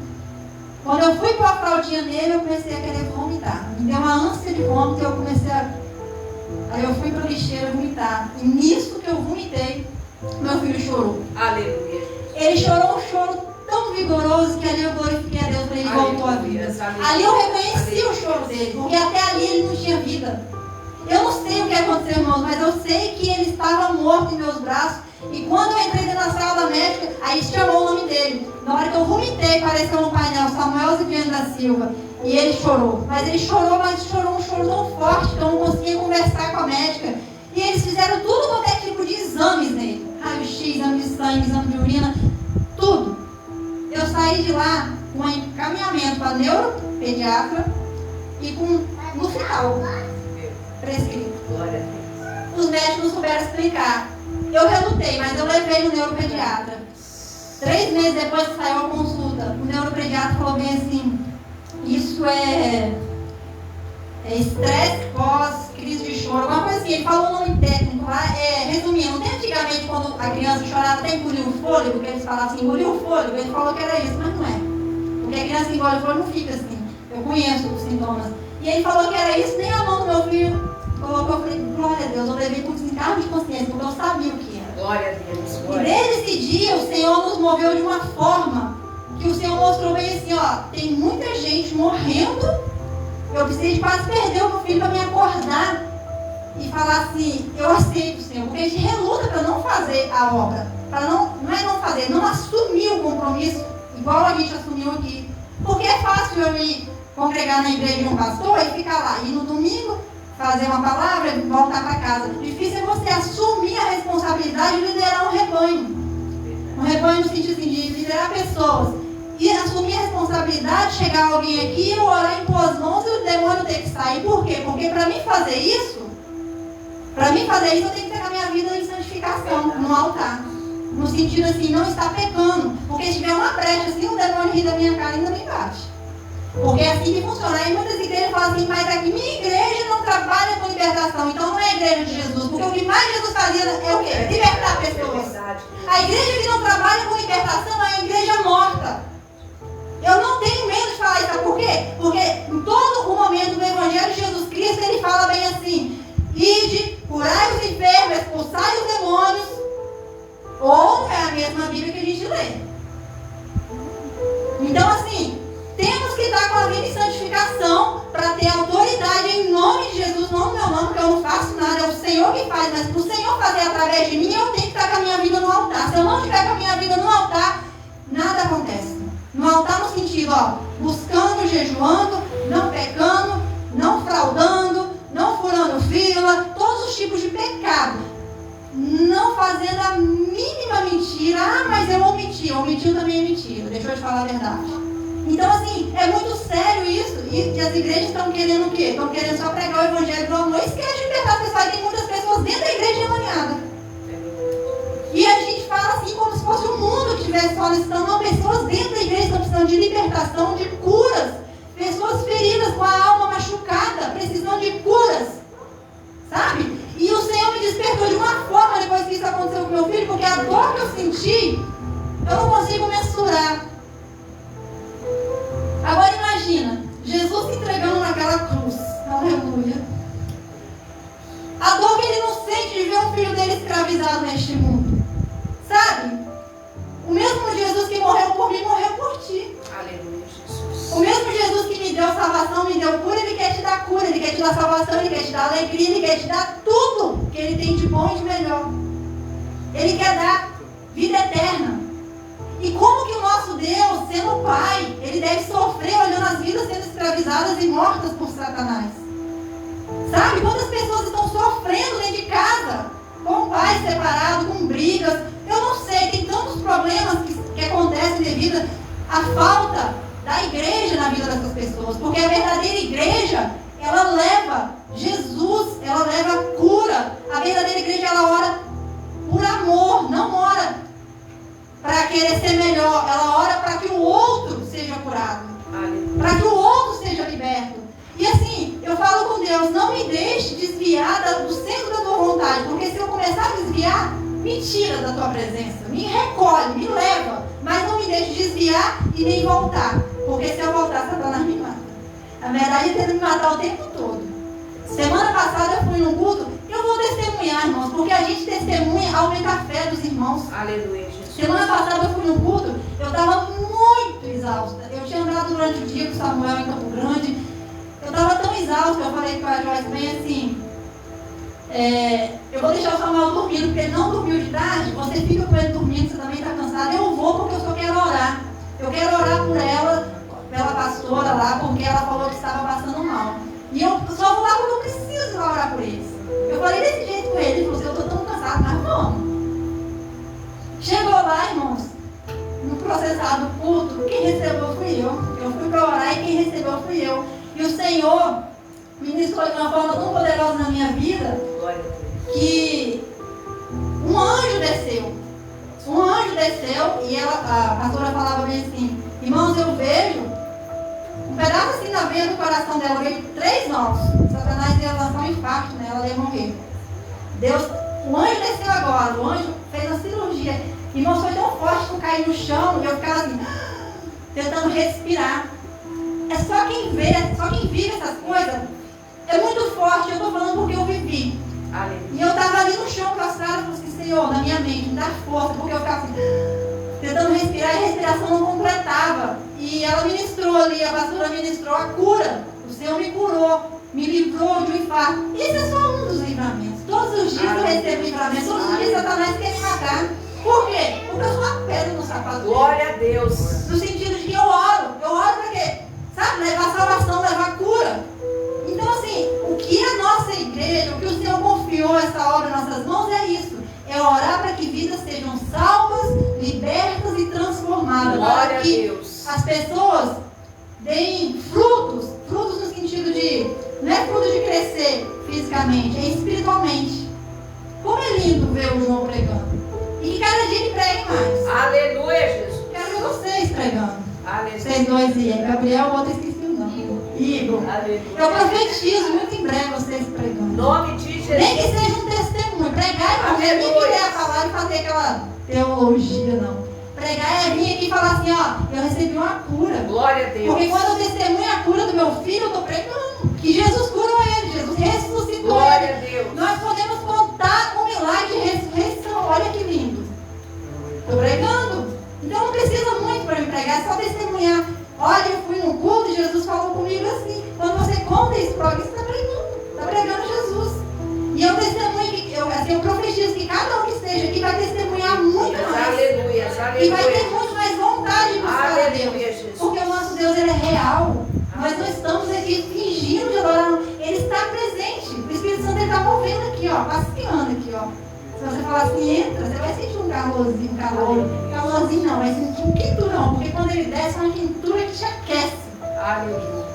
[SPEAKER 4] Quando eu fui pôr a fraldinha nele, eu comecei a querer vomitar. Me deu uma ânsia de vômito e eu comecei a... Aí eu fui pra lixeira vomitar. E nisso que eu vomitei, meu filho chorou.
[SPEAKER 2] Aleluia.
[SPEAKER 4] Ele chorou um choro tão vigoroso que ali eu glorifiquei a Deus, para ele voltou à vida. Ali eu reconheci o choro dele, porque até ali ele não tinha vida. Eu não sei o que aconteceu, irmãos, mas eu sei que ele estava morto em meus braços. E quando eu entrei na sala da médica, aí chamou o nome dele. Na hora que eu vomitei, apareceu no painel Samuel Ziviano da Silva. E ele chorou. Mas ele chorou, mas chorou um choro tão forte que eu não conseguia conversar com a médica. E eles fizeram tudo qualquer tipo de exames nele. Raio-X, exame de sangue, exame de urina, tudo. Eu saí de lá com um encaminhamento para neuropediatra e com no final prescrito.
[SPEAKER 2] Glória a Deus.
[SPEAKER 4] Os médicos não souberam explicar. Eu relutei, mas eu levei no neuropediatra. 3 meses depois que saiu a consulta, o neuropediatra falou bem assim, isso é estresse pós-crise de choro, alguma coisa assim. Ele falou um nome técnico lá, resumindo, tem antigamente quando a criança chorava até engolir o fôlego, que eles falavam assim, engolir o fôlego, ele falou que era isso, mas não é. Porque a criança engole o fôlego não fica assim. Eu conheço os sintomas. E ele falou que era isso, nem a mão do meu filho colocou, eu falei, glória a Deus, eu levei por desencargo de consciência, porque eu sabia o que era.
[SPEAKER 2] Glória a Deus.
[SPEAKER 4] E
[SPEAKER 2] Glória.
[SPEAKER 4] desde esse dia o Senhor nos moveu de uma forma que o Senhor mostrou bem assim, ó, tem muita gente morrendo, eu precisei quase perder o meu filho para me acordar e falar assim, eu aceito, Senhor, porque a gente reluta para não fazer a obra, para não é não fazer, não assumir o compromisso, igual a gente assumiu aqui. Porque é fácil eu ir congregar na igreja de um pastor e ficar lá, e no domingo fazer uma palavra e voltar para casa. Difícil é você assumir a responsabilidade de liderar um rebanho. Um rebanho no sentido assim, de liderar pessoas. E assumir a responsabilidade, chegar alguém aqui, eu orar, impor as mãos e o demônio ter que sair. Por quê? Porque para mim fazer isso, eu tenho que pegar minha vida em santificação, no altar. No sentido assim, não estar pecando. Porque se tiver uma brecha assim, o demônio ri da minha cara e ainda me bate. Porque é assim que funciona. Aí muitas igrejas falam assim, mas aqui minha igreja não trabalha com libertação, então não é a igreja de Jesus. Porque o que mais Jesus fazia é o quê? Libertar pessoas. A igreja que não trabalha com libertação é a igreja morta. Eu não tenho medo de falar isso, sabe por quê? Porque em todo o momento do Evangelho de Jesus Cristo, ele fala bem assim, ide, curai os enfermos, expulsai os demônios. Ou não é a mesma Bíblia que a gente lê. Então assim, temos que estar com a vida em santificação. Senhor que faz, mas para o Senhor fazer através de mim, eu tenho que estar com a minha vida no altar. Se eu não estiver com a minha vida no altar, nada acontece. No altar no sentido, buscando, jejuando, não pecando, não fraudando, não furando fila, todos os tipos de pecado. Não fazendo a mínima mentira. Mas eu omiti. Omitiu também é mentira. Deixa eu te falar a verdade. Então, assim, é muito sério isso. E as igrejas estão querendo o quê? Estão querendo só pregar o evangelho do amor. Esquece de libertar as pessoas. Tem muitas pessoas dentro da igreja endemoniadas. E a gente fala assim como se fosse o mundo que estivesse solicitando. Não, pessoas dentro da igreja estão precisando de libertação, de curas. Pessoas feridas, com a alma machucada, precisando de curas. Sabe? E o Senhor me despertou de uma forma depois que isso aconteceu com meu filho, porque a dor que eu senti, eu não consigo mensurar. Agora imagina, Jesus se entregando naquela cruz. Aleluia. A dor que ele não sente de ver um filho dele escravizado neste mundo. Sabe? O mesmo Jesus que morreu por mim, morreu por ti.
[SPEAKER 2] Aleluia, Jesus.
[SPEAKER 4] O mesmo Jesus que me deu salvação, me deu cura, ele quer te dar cura, ele quer te dar salvação, ele quer te dar alegria, ele quer te dar tudo que ele tem de bom e de melhor. Ele quer dar vida eterna. E como que o nosso Deus, sendo Pai, ele deve sofrer olhando as vidas sendo escravizadas e mortas por Satanás? Sabe? Quantas pessoas estão sofrendo dentro de casa, com pais separados, com brigas? Eu não sei, tem tantos problemas que acontecem devido à falta da igreja na vida dessas pessoas. Porque a verdadeira igreja, ela leva Jesus, ela leva cura. A verdadeira igreja, ela ora por amor, não ora para querer ser melhor.Ela ora para que o outro seja curado, para que o outro seja liberto. E assim, eu falo com Deus, não me deixe desviar do centro da tua vontade, porque se eu começar a desviar, me tira da tua presença, me recolhe, me leva, mas não me deixe desviar e nem voltar, porque se eu voltar, Satanás me mata. A verdade é tenta me matar o tempo todo. Semana passada eu fui num culto, eu vou testemunhar, irmãos, porque a gente testemunha, aumenta a fé dos irmãos.
[SPEAKER 2] Aleluia, Jesus.
[SPEAKER 4] Semana passada eu fui num culto, eu estava muito exausta. Eu tinha andado durante o dia com o Samuel em Campo Grande. Eu estava tão exausta, eu falei com a Joyce bem assim, eu vou deixar o Samuel dormindo, porque ele não dormiu de tarde, você fica com ele dormindo, você também está cansado, eu vou porque eu só quero orar. Eu quero orar por ela, pela pastora lá, porque ela falou que estava passando mal. E eu só vou lá porque eu preciso orar por eles. Eu falei desse jeito com ele, ele falou assim, eu estou tão cansado, mas vamos. Chegou lá, irmãos, no processado culto, quem recebeu fui eu. Eu fui para orar e quem recebeu fui eu. E o Senhor ministrou de uma forma tão poderosa na minha vida que um anjo desceu. Um anjo desceu e a pastora falava bem assim, irmãos, eu vejo um pedaço assim na veia do coração dela, veio 3 nós. Satanás ia lançar um infarto nela, ela ia morrer. O anjo desceu agora, o anjo fez a cirurgia. Irmãos, foi tão forte que eu caí no chão e eu ficava assim, tentando respirar. É só quem vê, só quem vive essas coisas. É muito forte, eu estou falando porque eu vivi. Aleluia. E eu estava ali no chão prostrada, falei assim, Senhor, na minha mente, me dá força, porque eu ficava assim, tentando respirar e a respiração não completava. E ela ministrou ali, a pastora ministrou a cura. O Senhor me curou, me livrou de um infarto. Isso é só um dos livramentos. Todos os dias eu recebo livramento, todos os dias Satanás quer me matar. Por quê? Porque eu sou uma pedra no sapato.
[SPEAKER 2] Glória a Deus.
[SPEAKER 4] No sentido de que eu oro para quê? Sabe, levar salvação, levar cura. Então assim, o que a nossa igreja, o que o Senhor confiou essa obra em nossas mãos é isso. É orar para que vidas sejam salvas, libertas e transformadas.
[SPEAKER 2] Glória
[SPEAKER 4] para que
[SPEAKER 2] a Deus.
[SPEAKER 4] As pessoas deem frutos no sentido de, não é fruto de crescer fisicamente, é espiritualmente. Como é lindo ver o João pregando. E que cada dia ele pregue mais.
[SPEAKER 2] Aleluia, Jesus.
[SPEAKER 4] Quero ver vocês pregando.
[SPEAKER 2] Aleluia.
[SPEAKER 4] Vocês dois e Gabriel, o outro esqueci o nome. Igor.
[SPEAKER 2] Aleluia.
[SPEAKER 4] Eu profetizo muito em breve vocês pregando.
[SPEAKER 2] Em nome de Jesus.
[SPEAKER 4] Nem que seja um testemunho. Pregar é não vir aqui ler a palavra e fazer aquela teologia, não. Pregar é vir aqui e falar assim, ó, eu recebi uma cura.
[SPEAKER 2] Glória a Deus.
[SPEAKER 4] Porque quando eu testemunho a cura do meu filho, eu estou pregando. Que Jesus curou ele, Jesus ressuscitou
[SPEAKER 2] Glória
[SPEAKER 4] ele.
[SPEAKER 2] a Deus.
[SPEAKER 4] Nós podemos contar com o milagre de ressurreição. Olha que lindo. Estou pregando. Então não precisa muito para me pregar, é só testemunhar. Olha, eu fui num culto e Jesus falou comigo assim. Quando você conta isso para alguém, você está pregando Jesus. E eu testemunho que E vai ter muito mais vontade de buscar a
[SPEAKER 2] Aleluia,
[SPEAKER 4] Deus.
[SPEAKER 2] Jesus.
[SPEAKER 4] Porque o nosso Deus, ele é real. Nós não estamos aqui fingindo de adorar. Ele está presente. O Espírito Santo está movendo aqui, ó, passeando aqui, ó. Se você falar assim, entra, você vai sentir um calorzinho, calorzinho não, vai sentir um quenturão, porque quando ele desce é uma quentura que te aquece.
[SPEAKER 2] Aleluia.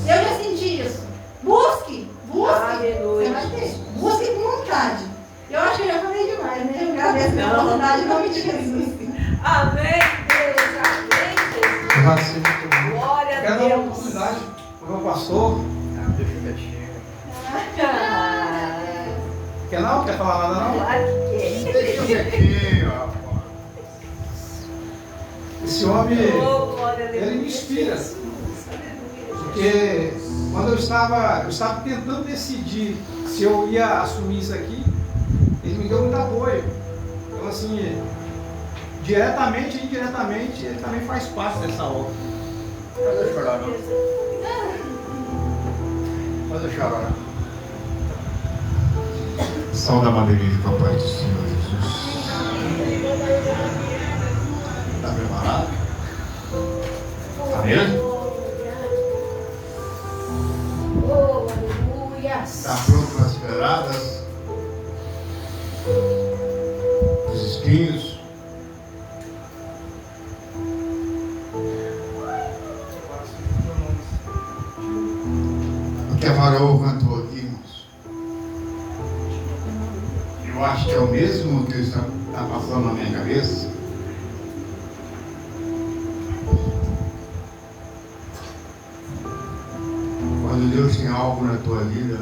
[SPEAKER 4] Eu já senti isso. Busque.
[SPEAKER 2] Aleluia.
[SPEAKER 4] Você vai ter. Busque com vontade. Eu acho que eu já falei demais, né? Eu agradeço pela vontade em nome de Jesus.
[SPEAKER 2] Amém, Deus. Amém, Jesus.
[SPEAKER 1] Louvado seja o teu nome.
[SPEAKER 2] Glória a
[SPEAKER 1] Quero dar uma
[SPEAKER 2] Deus.
[SPEAKER 1] oportunidade para o meu pastor.
[SPEAKER 5] Deixa quietinho.
[SPEAKER 1] Quer não? Quer falar nada não?
[SPEAKER 2] Claro que
[SPEAKER 5] Deixa quietinho, rapaz.
[SPEAKER 1] Esse homem,
[SPEAKER 2] quer. Oh, glória a Deus.
[SPEAKER 1] ele me inspira.
[SPEAKER 2] Aleluia.
[SPEAKER 1] Porque quando eu estava tentando decidir se eu ia assumir isso aqui, ele me deu muito apoio. Então assim, diretamente e indiretamente, ele também faz parte dessa obra.
[SPEAKER 5] Pode eu chorar, não? Pode eu chorar. Saúde a madeirinha com a paz do Senhor Jesus. Está preparado? Está mesmo?
[SPEAKER 2] Oh, aleluia.
[SPEAKER 5] Está pronto para as pedradas? Os espinhos? O que a Varol cantou aqui, irmãos? Eu acho que é o mesmo que está passando na minha cabeça. Quando Deus tem algo na tua vida,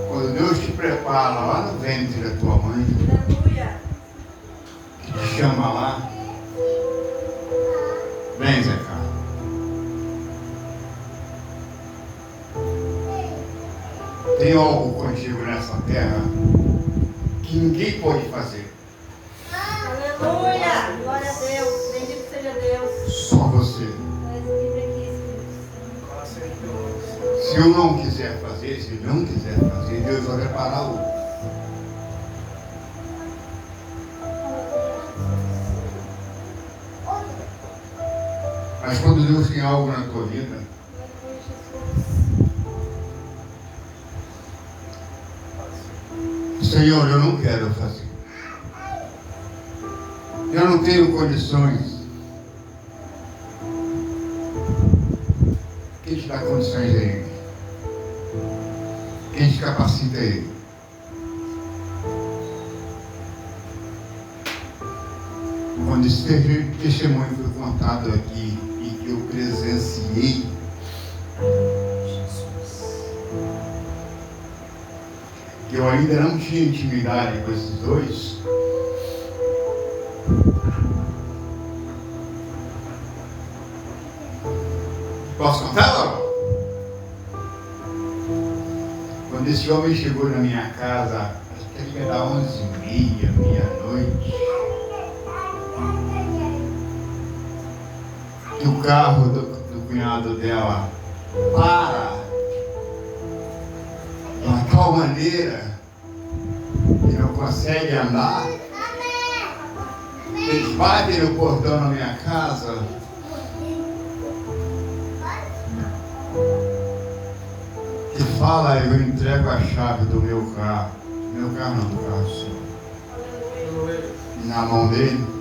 [SPEAKER 5] quando Deus te prepara lá no ventre da tua mãe,
[SPEAKER 2] Aleluia.
[SPEAKER 5] que te chama lá, vem, Zé Carlos. Tem algo contigo nessa terra que ninguém pode fazer,
[SPEAKER 4] Aleluia! Glória a Deus. Bendito seja Deus.
[SPEAKER 5] só você. Se eu não quiser fazer, se ele não quiser fazer, Deus vai preparar outro. Mas quando Deus tem algo na tua vida, Senhor, eu não quero fazer. Eu não tenho condições. Quem te dá condições aí? Quem te capacita aí? Quando esse testemunho foi contado aqui e que eu presenciei, que eu ainda não tinha intimidade com esses dois, posso contar, Laura? Quando esse homem chegou na minha casa, acho que ele ia dar 11h30, meia-noite, e o carro do cunhado dela para de uma tal maneira que não consegue andar. Eles batem no portão na minha casa. E fala, eu entrego a chave do meu carro. Meu carro não, do carro do Senhor. Na mão dele.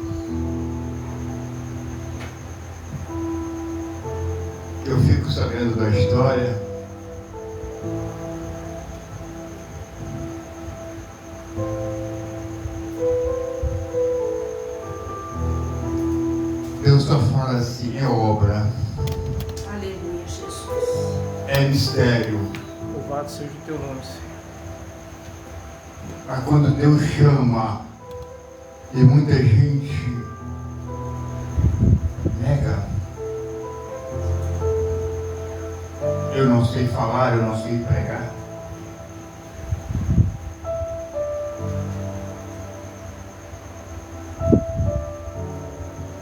[SPEAKER 5] Eu fico sabendo da história. Deus só fala assim, é obra,
[SPEAKER 2] Aleluia, Jesus.
[SPEAKER 5] é mistério.
[SPEAKER 1] Louvado seja o teu nome, Senhor.
[SPEAKER 5] Mas quando Deus chama e muita gente nega, eu não sei falar, eu não sei pregar.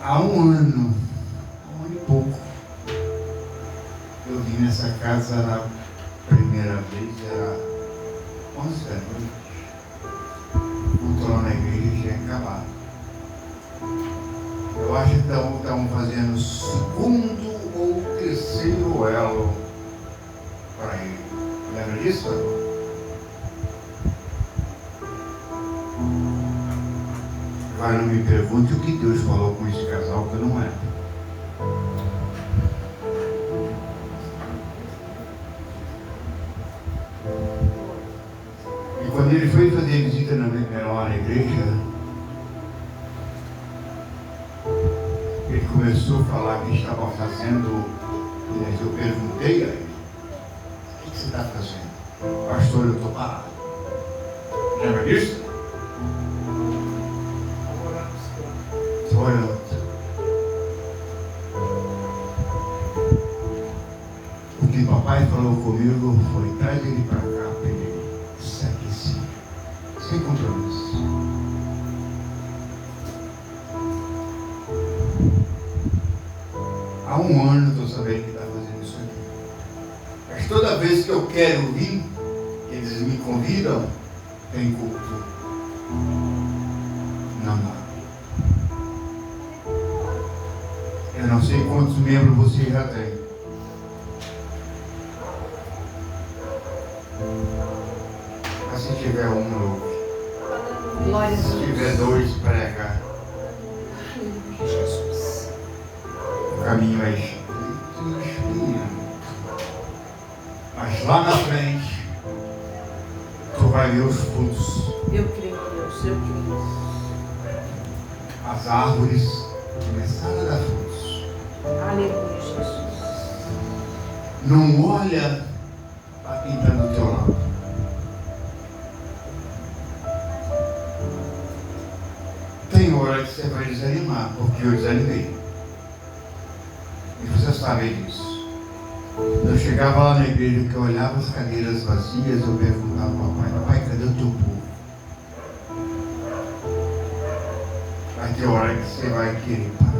[SPEAKER 5] Há um ano e pouco, eu vim nessa casa na primeira vez, era 11 da noite. estou lá na igreja tinha acabado. Eu acho que estão fazendo o segundo ou terceiro elo para ele. Lembra disso? Agora não me pergunte o que Deus falou com esse casal, que eu não é. E quando ele foi fazer visita lá na igreja, ele começou a falar que estava fazendo. Eu perguntei a ele: o que você está fazendo? Pastor, eu estou parado. Lembra disso? Estou orando. O que papai falou comigo foi: traz ele para cá, para ele se aquecer, sem compromisso. Há um ano eu estou sabendo que está fazendo isso aqui. Mas toda vez que eu quero vir, eles me convidam, tem culto. Não dá. Eu não sei quantos membros você já tem. Mas se tiver um novo,
[SPEAKER 2] Glória a
[SPEAKER 5] se
[SPEAKER 2] Deus.
[SPEAKER 5] tiver dois, prega.
[SPEAKER 2] Jesus.
[SPEAKER 5] O caminho é estreito. Mas lá na frente, tu vai ver os frutos.
[SPEAKER 2] Eu creio em Deus, eu creio.
[SPEAKER 5] As árvores começaram a dar frutos.
[SPEAKER 2] Aleluia, Jesus.
[SPEAKER 5] Não olha para quem está do teu lado. Tem hora que você vai desanimar, porque eu desanimei. E você sabe disso. Eu chegava lá na igreja, que eu olhava as cadeiras vazias, eu perguntava ao papai: papai, cadê o teu povo? Vai ter hora que você vai querer parar.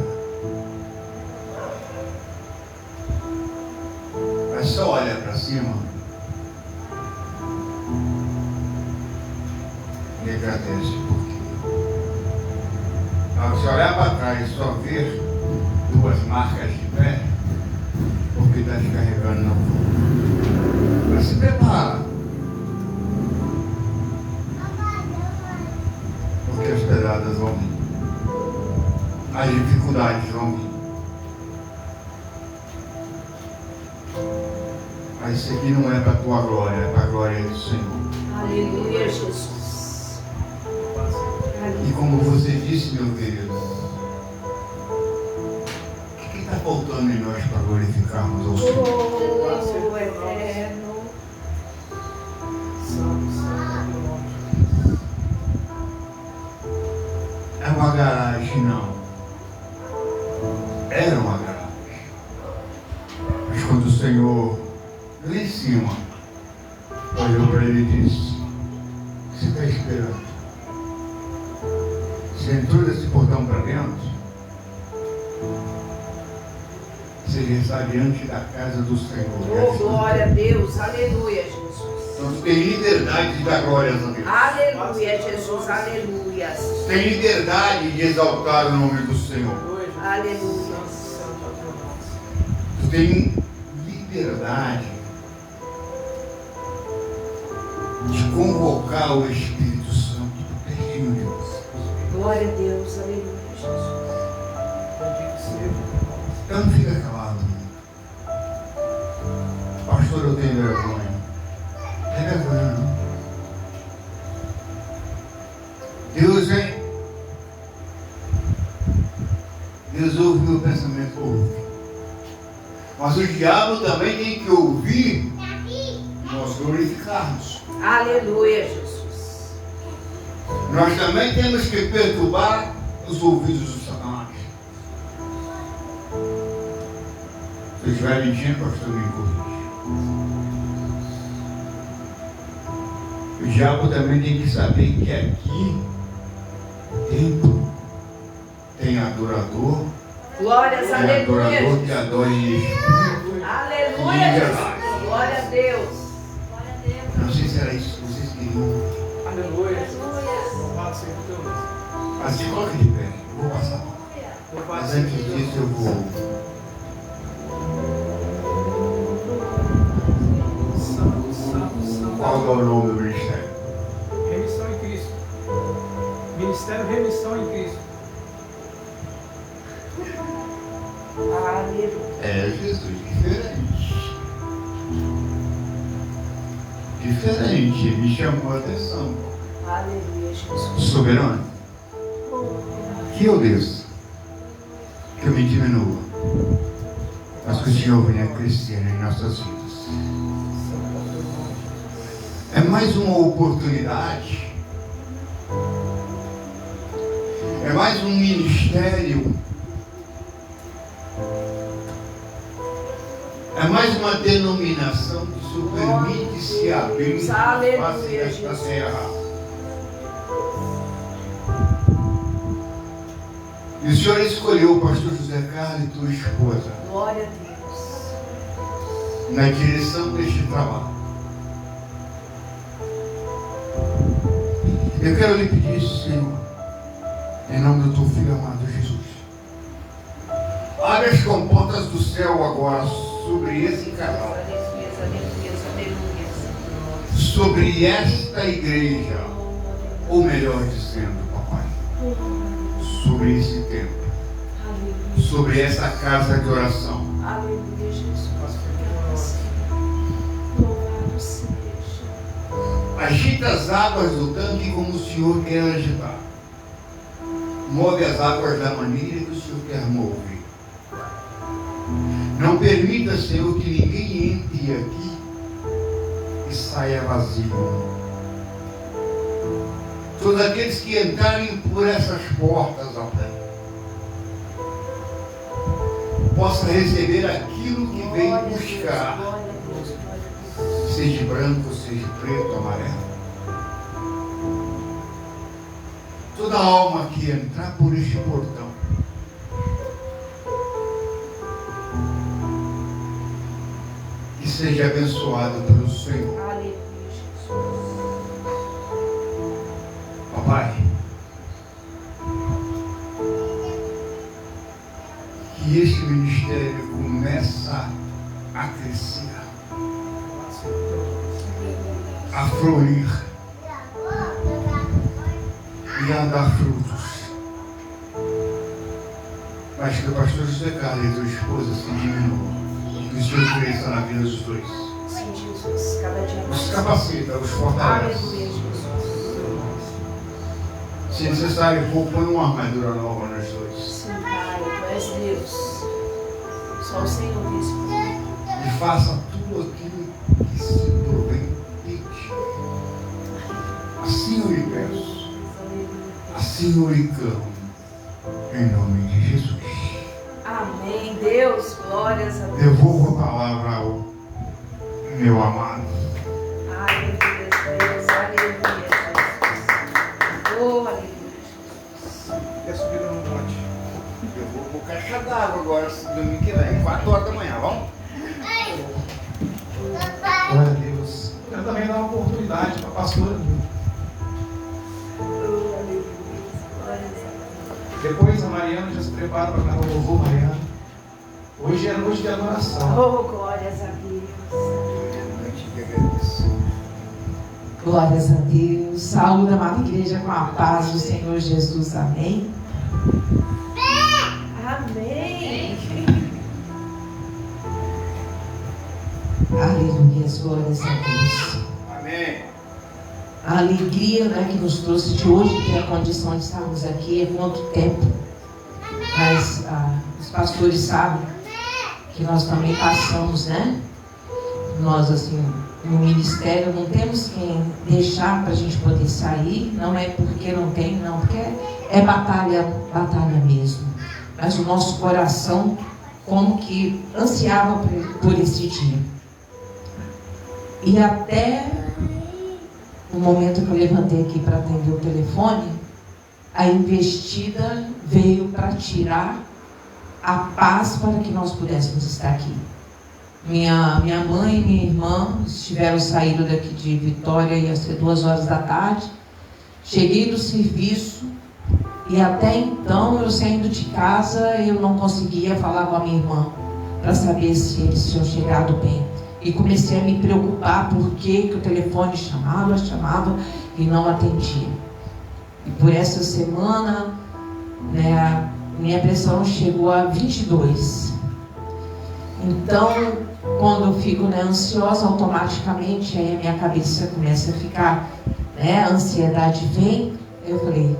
[SPEAKER 5] Mas só olha para cima e agradece, porque ao você olhar para trás e só ver duas marcas de pé, porque está descarregando na rua. Mas se prepara, porque as pedradas vão vir, as dificuldades vão vir. Mas isso aqui não é para a tua glória, é para a glória do Senhor.
[SPEAKER 2] Aleluia, Jesus.
[SPEAKER 5] E como você disse, meu querido, o que está faltando em nós para glorificarmos ao Senhor?
[SPEAKER 2] Oh, eterno.
[SPEAKER 5] É uma garagem, não. Era uma garagem. Mas quando o Senhor, lá em cima, olhou para ele e disse: o que você está esperando? Você entrou desse portão para dentro, você já está diante da casa do Senhor.
[SPEAKER 2] Oh, glória a Deus. Aleluia, Jesus.
[SPEAKER 5] Então tu tem liberdade de dar glórias a Deus.
[SPEAKER 2] Aleluia, Jesus. Aleluia.
[SPEAKER 5] Tu tem liberdade de exaltar o nome do Senhor.
[SPEAKER 2] Aleluia.
[SPEAKER 5] Tu tem liberdade de convocar o Espírito Santo pertinho de você.
[SPEAKER 2] Glória a Deus. Aleluia, Jesus.
[SPEAKER 5] Então não fica calado. Pastor, eu tenho vergonha. Não tem vergonha, não. Deus, hein? Deus ouve meu pensamento, ouve. Mas o diabo também tem que ouvir nós glorificarmos.
[SPEAKER 2] Aleluia, Jesus.
[SPEAKER 5] Nós também temos que perturbar os ouvidos do Satanás. Se eu estiver mentindo, pastor, me corrige. O diabo também tem que saber que aqui, o templo, tem adorador.
[SPEAKER 2] Glórias,
[SPEAKER 5] Tem
[SPEAKER 2] aleluia.
[SPEAKER 5] adorador que adora em espírito.
[SPEAKER 2] Aleluia, Jesus. Glória a Deus.
[SPEAKER 4] Glória a Deus.
[SPEAKER 5] Não sei se era isso que vocês queriam.
[SPEAKER 1] Aleluia. Louvado seja
[SPEAKER 5] Mas se coloque de pé, eu vou passar. Mas antes disso eu vou. Qual é o nome do ministério?
[SPEAKER 1] Remissão em Cristo. Ministério Remissão em Cristo.
[SPEAKER 2] Aleluia.
[SPEAKER 5] É Jesus, diferente. Diferente, ele chamou a atenção.
[SPEAKER 2] Aleluia, Jesus.
[SPEAKER 5] Soberano, que eu desça, que eu me diminua, mas que o Senhor venha crescer em nossas vidas. É mais uma oportunidade, é mais um ministério, é mais uma denominação que o Senhor permite se abrir na face desta terra. E o Senhor escolheu o pastor José Carlos e tua esposa.
[SPEAKER 2] Glória a Deus.
[SPEAKER 5] Na direção deste trabalho. Eu quero lhe pedir, Senhor, em nome do teu filho amado Jesus, abre as comportas do céu agora sobre esse casal, sobre esta igreja, ou melhor dizendo, papai, sobre esse templo, sobre essa casa de oração.
[SPEAKER 2] Aleluia, Jesus. Louvado seja.
[SPEAKER 5] Agita as águas do tanque como o Senhor quer agitar. Move as águas da maneira que o Senhor quer mover. Não permita, Senhor, que ninguém entre aqui e saia vazio. Todos aqueles que entrarem por essas portas, ó Pai, possa receber aquilo que vem buscar, seja branco, seja preto, amarelo. Toda alma que entrar por este portão, que seja abençoada pelo Senhor.
[SPEAKER 2] Aleluia, Jesus.
[SPEAKER 5] Papai, que este ministério começa a crescer, a florir e a dar frutos. Mas que o pastor José Carlos e tua esposa se diminuam e que o Senhor cresça na vida dos dois.
[SPEAKER 2] Sim, Jesus. Cada dia mais.
[SPEAKER 5] Os capacita, os fortalece.
[SPEAKER 2] Aleluia, Jesus.
[SPEAKER 5] Se necessário for, põe uma armadura nova nos dois.
[SPEAKER 2] Sim, Pai. Tu és Deus. Só o Senhor responde.
[SPEAKER 5] E faça tudo aquilo que se provém de ti. Assim eu lhe peço, assim eu lhe clamo, em nome de Jesus.
[SPEAKER 2] Amém. Deus, glórias a Deus.
[SPEAKER 5] Devolvo a palavra ao meu amado.
[SPEAKER 2] Aleluia, Deus. Aleluia, Jesus. Oh, aleluia, Jesus.
[SPEAKER 1] Quer subir no monte?
[SPEAKER 5] Eu vou caixa d'água agora, domingo que vem, 4 horas da manhã, vamos?
[SPEAKER 1] Glória a Deus. Quero também dar uma oportunidade para a pastora. Depois a Mariana já se prepara para cantar o louvor, Mariana. Hoje é noite de adoração.
[SPEAKER 2] Oh, glórias a Deus.
[SPEAKER 6] Glórias a Deus. Saúde, amada igreja, com a paz do Senhor Jesus. Amém.
[SPEAKER 2] Amém.
[SPEAKER 6] Aleluia. Glórias a Deus.
[SPEAKER 5] Amém.
[SPEAKER 6] A alegria, né, que nos trouxe de hoje, ter a condição de estarmos aqui, é quanto tempo. Mas os pastores sabem que nós também passamos, né? Nós, assim, no ministério, não temos quem deixar para a gente poder sair. Não é porque não tem, não, porque é batalha mesmo. Mas o nosso coração, como que ansiava por esse dia. E até o momento que eu levantei aqui para atender o telefone, a investida veio para tirar a paz para que nós pudéssemos estar aqui. Minha mãe e minha irmã estiveram saídos daqui de Vitória, ia ser 2 horas da tarde, cheguei do serviço e até então, eu saindo de casa, eu não conseguia falar com a minha irmã para saber se eles tinham chegado bem. E comecei a me preocupar porque o telefone chamava e não atendia. E por essa semana, né, minha pressão chegou a 22. Então, quando eu fico, né, ansiosa, automaticamente aí a minha cabeça começa a ficar, né, a ansiedade vem. Eu falei: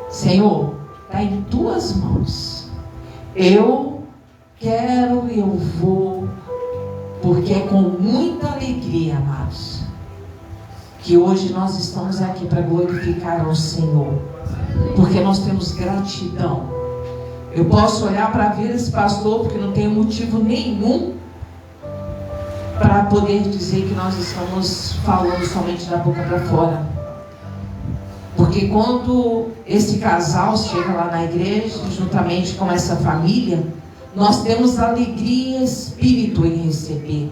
[SPEAKER 6] Senhor, está em tuas mãos. Eu quero, eu vou, porque é com muita alegria, amados, que hoje nós estamos aqui para glorificar ao Senhor, porque nós temos gratidão. Eu posso olhar para ver esse pastor, porque não tenho motivo nenhum para poder dizer que nós estamos falando somente da boca para fora. Porque quando esse casal chega lá na igreja, juntamente com essa família, nós temos alegria e espírito em receber.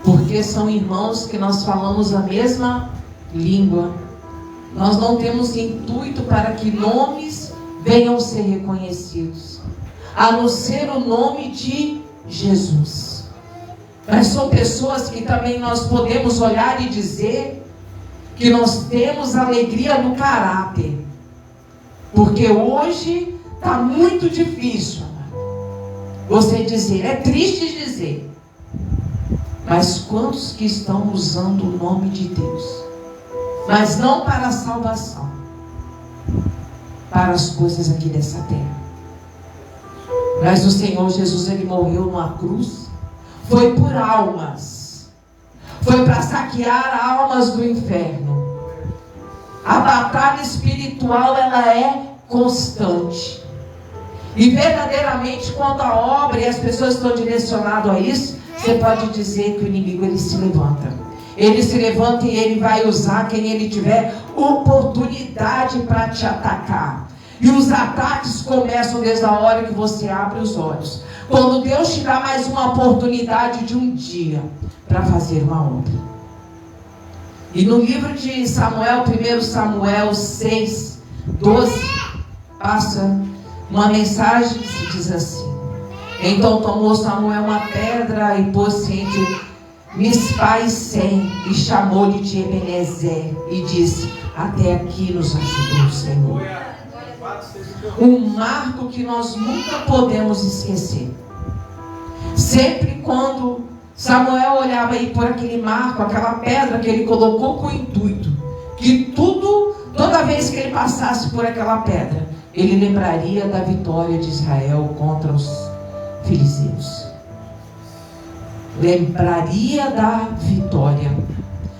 [SPEAKER 6] Porque são irmãos que nós falamos a mesma língua. Nós não temos intuito para que nomes venham ser reconhecidos, a não ser o nome de Jesus. Mas são pessoas que também nós podemos olhar e dizer que nós temos alegria no caráter. Porque hoje está muito difícil, você dizer, é triste dizer, mas quantos que estão usando o nome de Deus, mas não para a salvação, para as coisas aqui dessa terra. Mas o Senhor Jesus, ele morreu numa cruz, foi por almas, foi para saquear almas do inferno. A batalha espiritual, ela é constante. E verdadeiramente, quando a obra e as pessoas estão direcionadas a isso, você pode dizer que o inimigo, ele se levanta. Ele se levanta e ele vai usar quem ele tiver oportunidade para te atacar. E os ataques começam desde a hora que você abre os olhos. Quando Deus te dá mais uma oportunidade de um dia para fazer uma obra. E no livro de Samuel, 1 Samuel 6, 12, passa uma mensagem que se diz assim: então tomou Samuel uma pedra e pôs-se entre Mispa e Sem, e chamou-lhe de Ebenezer, e disse: até aqui nos ajudou o Senhor. Um marco que nós nunca podemos esquecer. Sempre quando Samuel olhava aí por aquele marco, aquela pedra que ele colocou com o intuito que toda vez que ele passasse por aquela pedra, ele lembraria da vitória de Israel contra os filisteus. Lembraria da vitória.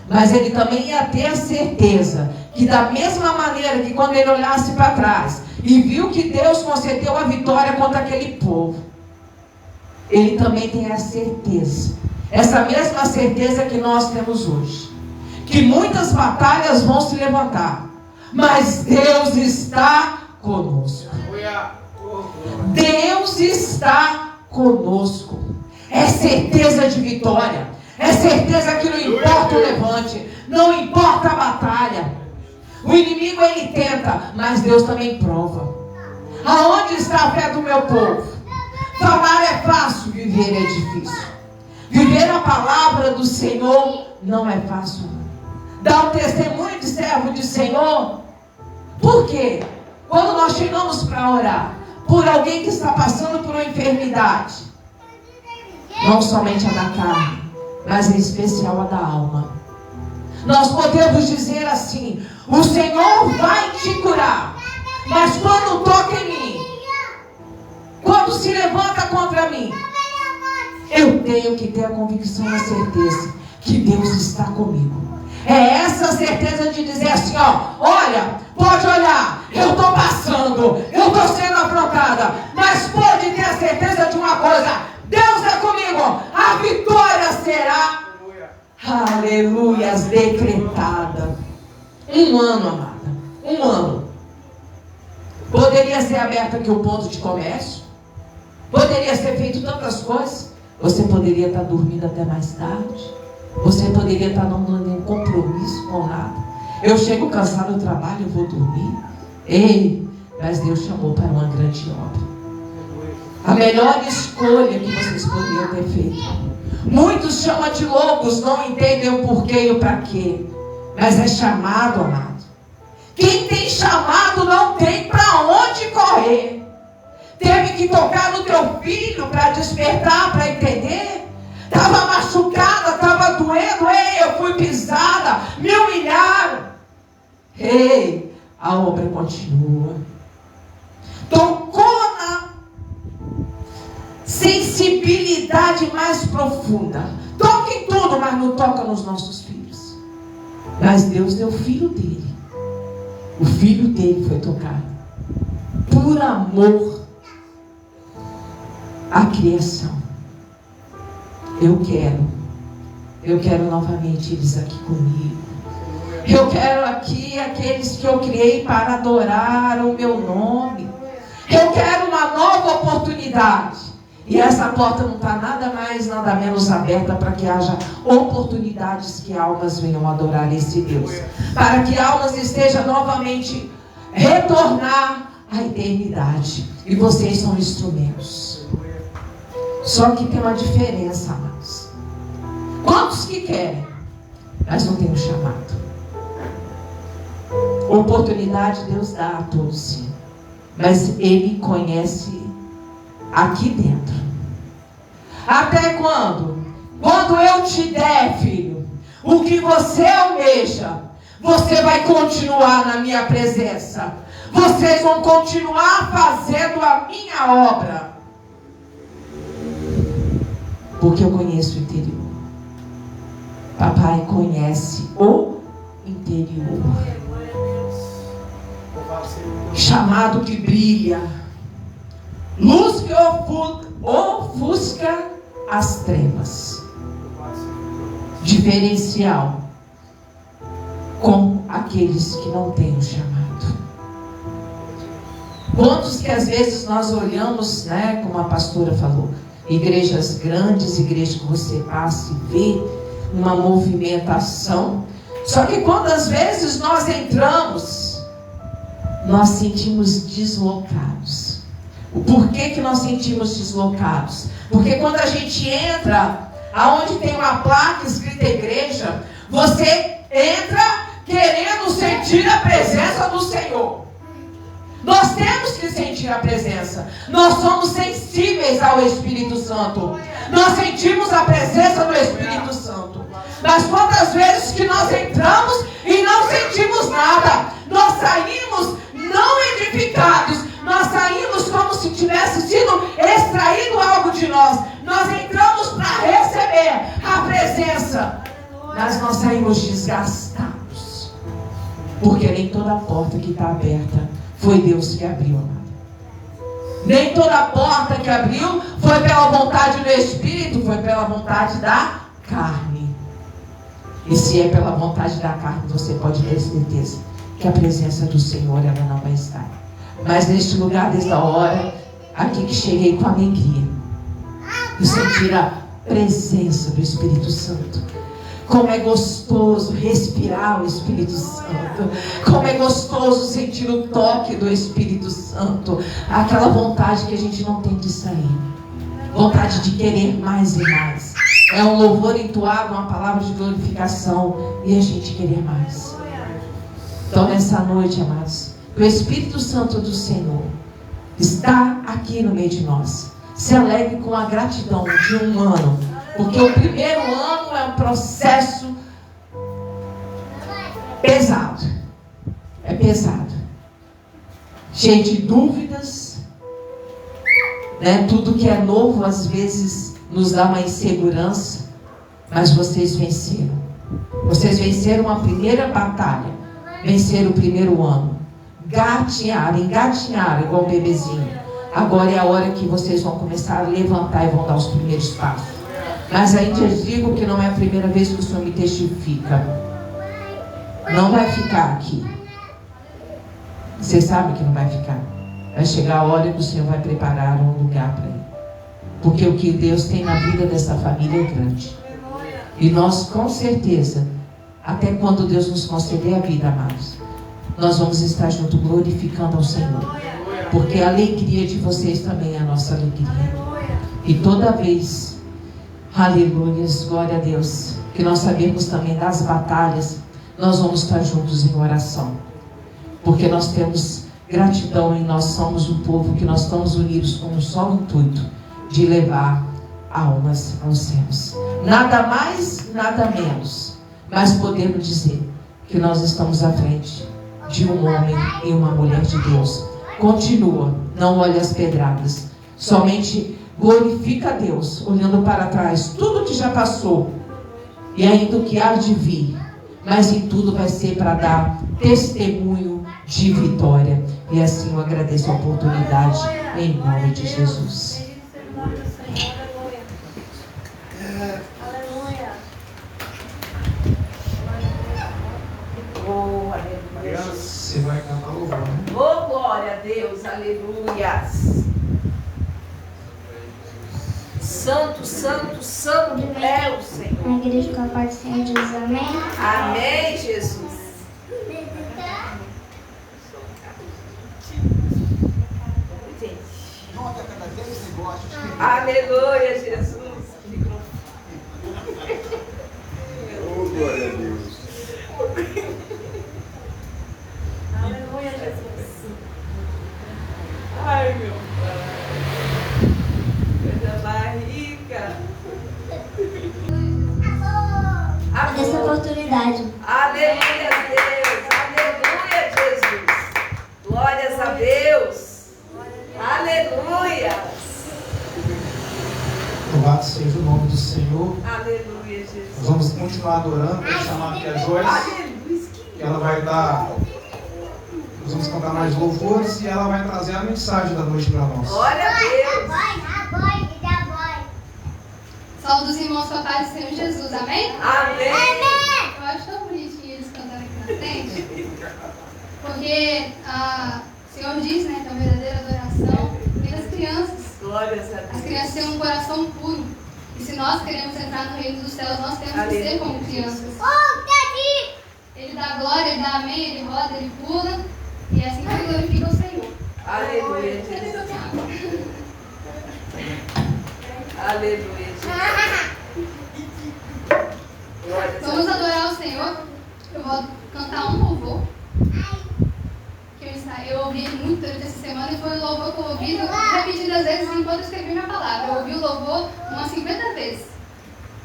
[SPEAKER 6] Mas ele também ia ter a certeza que da mesma maneira que quando ele olhasse para trás e viu que Deus concedeu a vitória contra aquele povo, ele também tem a certeza, essa mesma certeza que nós temos hoje, que muitas batalhas vão se levantar, mas Deus está conosco. Deus está conosco. É certeza de vitória. É certeza que não importa o levante, não importa a batalha. O inimigo, ele tenta, mas Deus também prova. Aonde está a fé do meu povo? Falar é fácil, viver é difícil. Viver a palavra do Senhor não é fácil. Dar o testemunho de servo de Senhor. Por quê? Quando nós chegamos para orar por alguém que está passando por uma enfermidade, não somente a da carne, mas em especial a da alma, nós podemos dizer assim: o Senhor vai te curar, mas quando toca em mim, quando se levanta contra mim, eu tenho que ter a convicção e a certeza que Deus está comigo. É essa certeza de dizer assim, ó, olha, pode olhar, eu estou passando, eu estou sendo afrontada, mas pode ter a certeza de uma coisa: Deus é comigo, a vitória será, aleluias, decretada. Um ano, amada, um ano. Poderia ser aberto aqui o ponto de comércio, poderia ser feito tantas coisas. Você poderia estar dormindo até mais tarde, você poderia estar não dando nenhum compromisso com nada. Eu chego cansado do trabalho, eu vou dormir. Ei, mas Deus chamou para uma grande obra. A melhor escolha que vocês poderiam ter feito. Muitos chamam de loucos, não entendem o porquê e o para quê. Mas é chamado, amado. Quem tem chamado não tem para onde correr. Teve que tocar no teu filho para despertar, para entender. Estava machucada, estava doendo. Ei, eu fui pisada, me humilharam. Ei, a obra continua. Tocou na sensibilidade mais profunda. Toca em tudo, mas não toca nos nossos filhos. Mas Deus deu o filho dele. O filho dele foi tocado por amor à criação. Eu quero novamente eles aqui comigo. Eu quero aqui aqueles que eu criei para adorar o meu nome. Eu quero uma nova oportunidade. E essa porta não está nada mais, nada menos aberta para que haja oportunidades que almas venham adorar esse Deus. Para que almas estejam novamente retornar à eternidade. E vocês são instrumentos. Só que tem uma diferença, amados. Quantos que querem, mas não tem um chamado? Oportunidade Deus dá a todos, sim. Mas Ele conhece aqui dentro. Até quando? Quando eu te der, filho, o que você almeja, você vai continuar na minha presença. Vocês vão continuar fazendo a minha obra. Porque eu conheço o interior. Papai conhece o interior. Chamado que brilha. Luz que ofusca as trevas. Diferencial com aqueles que não têm o chamado. Quantos que às vezes nós olhamos, né, como a pastora falou, igrejas grandes, igrejas que você passa e vê uma movimentação. Só que quando às vezes nós entramos, nós sentimos deslocados. O porquê que nós sentimos deslocados? Porque quando a gente entra, aonde tem uma placa escrita igreja, você entra querendo sentir a presença do Senhor. Nós temos que sentir a presença. Nós somos sensíveis ao Espírito Santo. Nós sentimos a presença do Espírito Santo. Mas quantas vezes que nós entramos e não sentimos nada? Nós saímos não edificados. Nós saímos como se tivesse sido extraído algo de nós. Nós entramos para receber a presença. Mas nós saímos desgastados. Porque nem toda porta que está aberta foi Deus que abriu, amado. Nem toda porta que abriu foi pela vontade do Espírito, foi pela vontade da carne. E se é pela vontade da carne, você pode ter certeza que a presença do Senhor, ela não vai estar. Mas neste lugar, desde a hora aqui que cheguei com alegria, eu senti a presença do Espírito Santo. Como é gostoso respirar o Espírito Santo. Como é gostoso sentir o toque do Espírito Santo. Aquela vontade que a gente não tem de sair. Vontade de querer mais e mais. É um louvor entoado, uma palavra de glorificação. E a gente querer mais. Então nessa noite, amados, o Espírito Santo do Senhor está aqui no meio de nós. Se alegre com a gratidão de um ano. Porque o primeiro ano é um processo pesado. É pesado. Cheio de dúvidas. Né? Tudo que é novo às vezes nos dá uma insegurança. Mas vocês venceram. Vocês venceram a primeira batalha. Venceram o primeiro ano. Engatinharam igual um bebezinho. Agora é a hora que vocês vão começar a levantar e vão dar os primeiros passos. Mas ainda digo que não é a primeira vez que o Senhor me testifica. Não vai ficar aqui. Você sabe que não vai ficar. Vai chegar a hora que o Senhor vai preparar um lugar para ele. Porque o que Deus tem na vida dessa família é grande. E nós, com certeza, Até quando Deus nos conceder a vida, amados, nós vamos estar junto glorificando ao Senhor. Porque a alegria de vocês também é a nossa alegria. E toda vez, aleluias, glória a Deus, que nós sabemos também das batalhas, nós vamos estar juntos em oração. Porque nós temos gratidão e nós somos um povo que nós estamos unidos com um só intuito, de levar almas aos céus. Nada mais, nada menos. Mas podemos dizer que nós estamos à frente de um homem e uma mulher de Deus. Continua, não olhe as pedradas. Somente glorifica a Deus, olhando para trás, tudo que já passou e ainda o que há de vir. Mas em tudo vai ser para dar testemunho de vitória. E assim eu agradeço a oportunidade em nome de Jesus.
[SPEAKER 2] Oh, aleluia.
[SPEAKER 1] Você vai cantar louvor, né?
[SPEAKER 2] Oh, glória a Deus, aleluias. Santo, santo, santo é o Senhor.
[SPEAKER 7] A igreja com a paz do Senhor diz amém.
[SPEAKER 2] Amém, Jesus. Aleluia, Jesus.
[SPEAKER 5] Oh, glória a Deus.
[SPEAKER 2] Aleluia, Jesus. Ai, meu pai. Coisa mais rica.
[SPEAKER 7] Dessa oportunidade.
[SPEAKER 2] Aleluia, Deus. Aleluia, Jesus. Glórias a Deus. Aleluia.
[SPEAKER 1] Louvado seja o nome do Senhor.
[SPEAKER 2] Aleluia, Jesus.
[SPEAKER 1] Nós vamos continuar adorando. Vou chamar aqui a Joyce,
[SPEAKER 2] Aleluia.
[SPEAKER 1] que ela vai dar. Nós vamos cantar mais louvores e ela vai trazer a mensagem da noite para nós.
[SPEAKER 2] Glória a Deus.
[SPEAKER 8] Saúde dos irmãos com a paz do Senhor Jesus, amém?
[SPEAKER 2] Amém.
[SPEAKER 8] Eu acho tão bonitinho eles cantarem aqui na frente. Porque o Senhor diz, né, que a verdadeira adoração vem das crianças.
[SPEAKER 2] Glórias a
[SPEAKER 8] As
[SPEAKER 2] Deus.
[SPEAKER 8] crianças têm um coração puro. E se nós queremos entrar no reino dos céus, nós temos que ser como crianças. Ele dá glória, ele dá amém, ele roda, ele pula. E é assim que ele glorifica o Senhor.
[SPEAKER 2] Aleluia, Jesus. Aleluia, Jesus. Glórias a
[SPEAKER 8] Vamos
[SPEAKER 2] Deus.
[SPEAKER 8] adorar o Senhor. Eu vou cantar um louvor. Eu ouvi muito durante essa semana e foi o louvor que eu ouvi repetidas vezes enquanto eu escrevi minha palavra. Eu ouvi o louvor umas 50 vezes.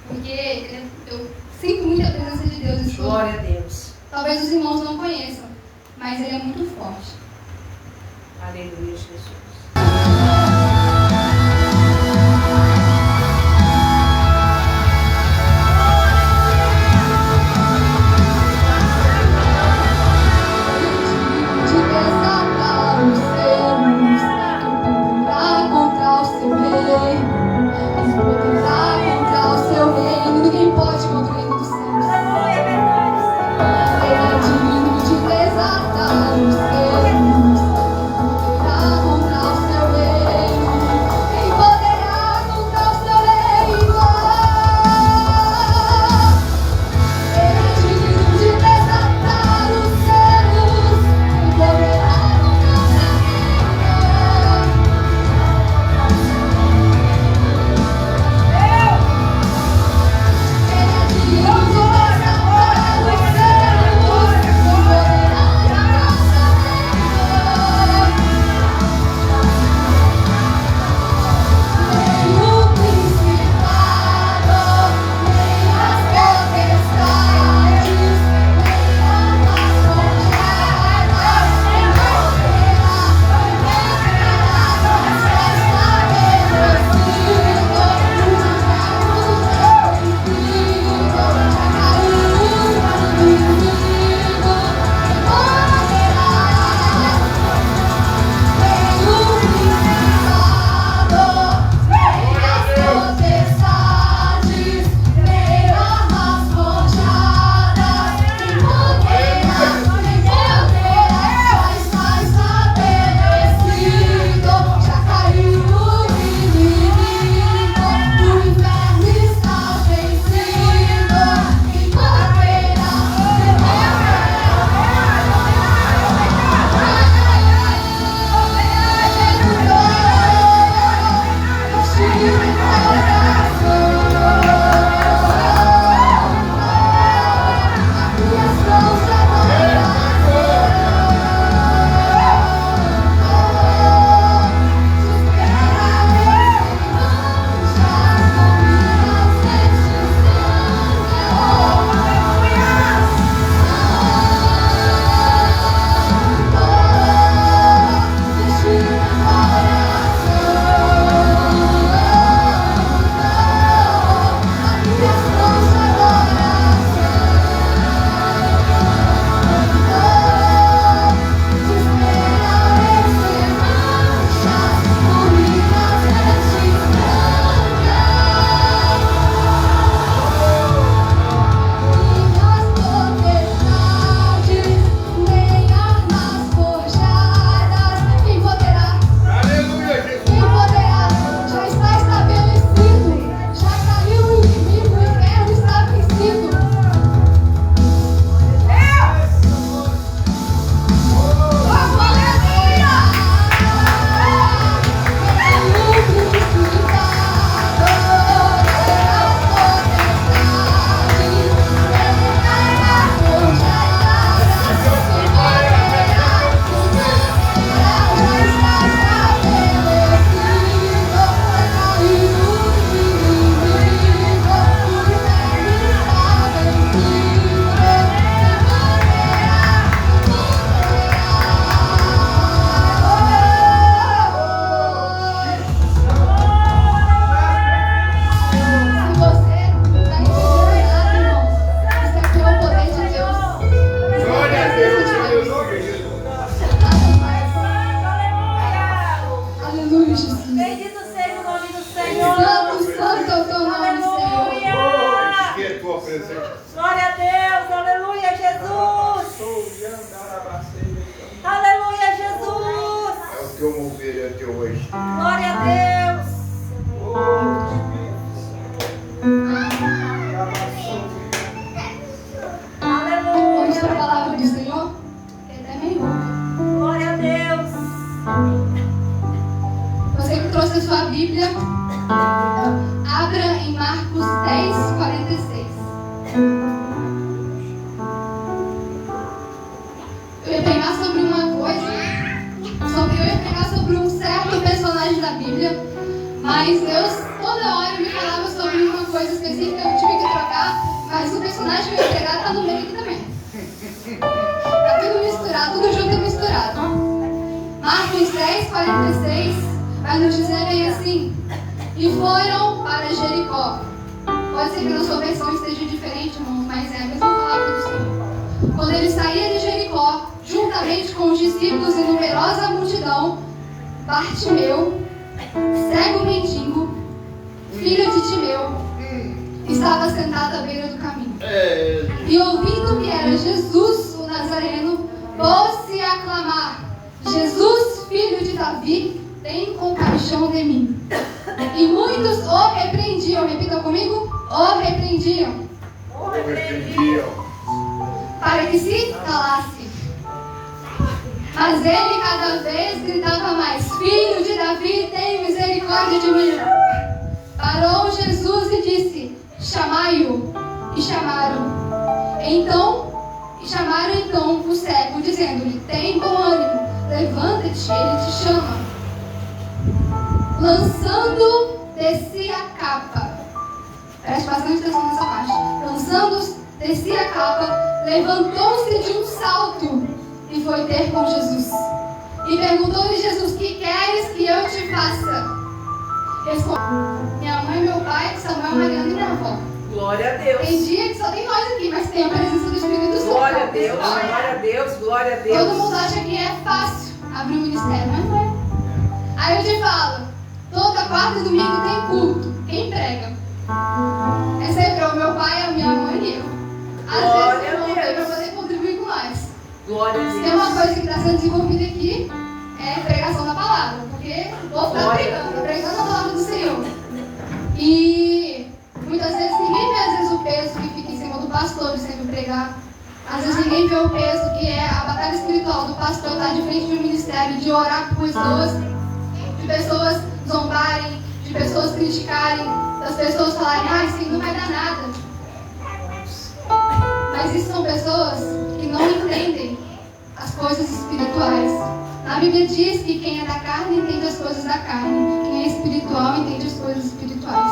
[SPEAKER 8] Porque eu sinto muito a presença de Deus nesse louvor.
[SPEAKER 2] Glória a Deus.
[SPEAKER 8] Talvez os irmãos não conheçam, mas ele é muito forte.
[SPEAKER 2] Aleluia, Jesus.
[SPEAKER 8] De desatar os seus, imputar contra o seu reino, imputar contra o seu reino. Ninguém pode contra o reino dos céus. Ele é digno de desatar os seus, imputar contra o 10:46. Eu ia pregar sobre uma coisa, eu ia pregar sobre um certo personagem da Bíblia, mas Deus toda hora me falava sobre uma coisa específica, eu tive que trocar, mas o personagem que eu ia pregar está no meio aqui também. Está tudo misturado, tudo junto e misturado. Marcos 10:46 vai nos dizer bem assim: e foram para Jericó. Pode ser que a sua versão esteja diferente, irmãos, mas é a mesma palavra do Senhor. Quando ele saía de Jericó, juntamente com os discípulos e numerosa multidão, Bartimeu, cego mendigo, filho de Timeu, estava sentado à beira do caminho. E ouvindo que era Jesus, o Nazareno, pôs-se a clamar: Jesus, filho de Davi, tem compaixão de mim. E muitos o repreendiam. Repitam comigo: o repreendiam.
[SPEAKER 5] O repreendiam.
[SPEAKER 8] Para que se calasse. Mas ele cada vez gritava mais: Filho de Davi, tem misericórdia de mim. Parou Jesus e disse: chamai-o. E chamaram então o cego, dizendo-lhe: tem bom ânimo, levanta-te, ele te chama. Lançando de si a capa. Preste bastante atenção nessa parte. Lançando de si a capa, levantou-se de um salto e foi ter com Jesus. E perguntou-lhe Jesus: que queres que eu te faça? Respondeu: minha mãe, meu pai, Samuel, Mariana e minha avó.
[SPEAKER 2] Glória a Deus.
[SPEAKER 8] Tem dia que só tem nós aqui, mas tem a presença do Espírito Santo.
[SPEAKER 2] Glória a Deus, glória a Deus, glória a Deus.
[SPEAKER 8] Todo mundo acha que é fácil abrir um ministério, mas não é. Aí eu te falo: toda quarta e domingo tem culto. Quem prega? É sempre o meu pai, a minha mãe e eu. Às vezes eu não tenho para poder contribuir com nós.
[SPEAKER 2] Glória a Deus.
[SPEAKER 8] Tem uma coisa que está sendo desenvolvida aqui, é pregação da palavra. Porque o povo está pregando a palavra do Senhor. E muitas vezes ninguém vê às vezes o peso que fica em cima do pastor de sempre pregar. Às vezes ninguém vê o peso que é a batalha espiritual do pastor estar de frente de um ministério, de orar por pessoas, de pessoas zombarem, de pessoas criticarem, das pessoas falarem: ah, isso aí não vai dar nada. Mas isso são pessoas que não entendem as coisas espirituais. A Bíblia diz que quem é da carne entende as coisas da carne, quem é espiritual entende as coisas espirituais.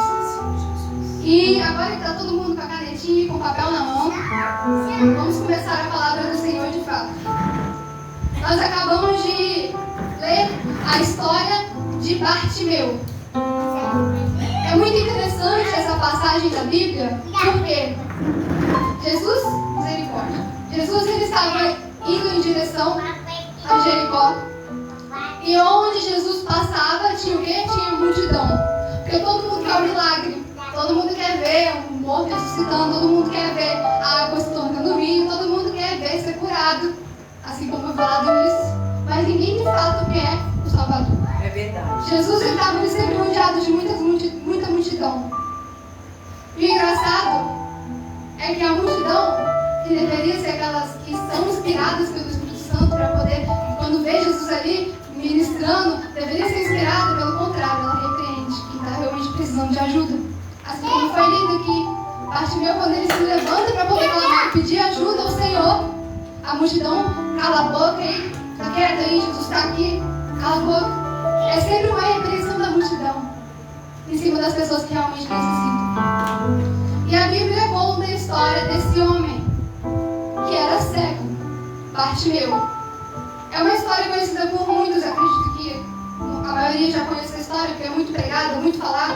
[SPEAKER 8] E agora que está todo mundo com a canetinha e com o papel na mão, vamos começar a palavra do Senhor de fato. Nós acabamos de ler a história de Bartimeu. É muito interessante essa passagem da Bíblia, porque Jesus, misericórdia, Jesus ele estava indo em direção a Jericó, e onde Jesus passava tinha o quê? Tinha multidão, porque todo mundo quer um milagre, todo mundo quer ver um morto ressuscitando, todo mundo quer ver a água se tornando vinho, todo mundo quer ver ser curado, assim como eu falado nisso, mas ninguém de fato quer o Salvador.
[SPEAKER 2] É verdade.
[SPEAKER 8] Jesus estava sempre rodeado de muita multidão. E o engraçado é que a multidão, que deveria ser aquelas que são inspiradas pelo Espírito Santo para poder, quando vê Jesus ali ministrando, deveria ser inspirada, pelo contrário, ela repreende quem está realmente precisando de ajuda. Assim como foi lido aqui, Bartimeu, quando ele se levanta para poder clamar, pedir ajuda ao Senhor, a multidão cala a boca e está quieta aí, Jesus está aqui, cala a boca. É sempre uma repreensão da multidão em cima das pessoas que realmente necessitam. E a Bíblia conta a história desse homem que era cego, Bartimeu. É uma história conhecida por muitos, acredito que a maioria já conhece a história, porque é muito pregada, muito falada.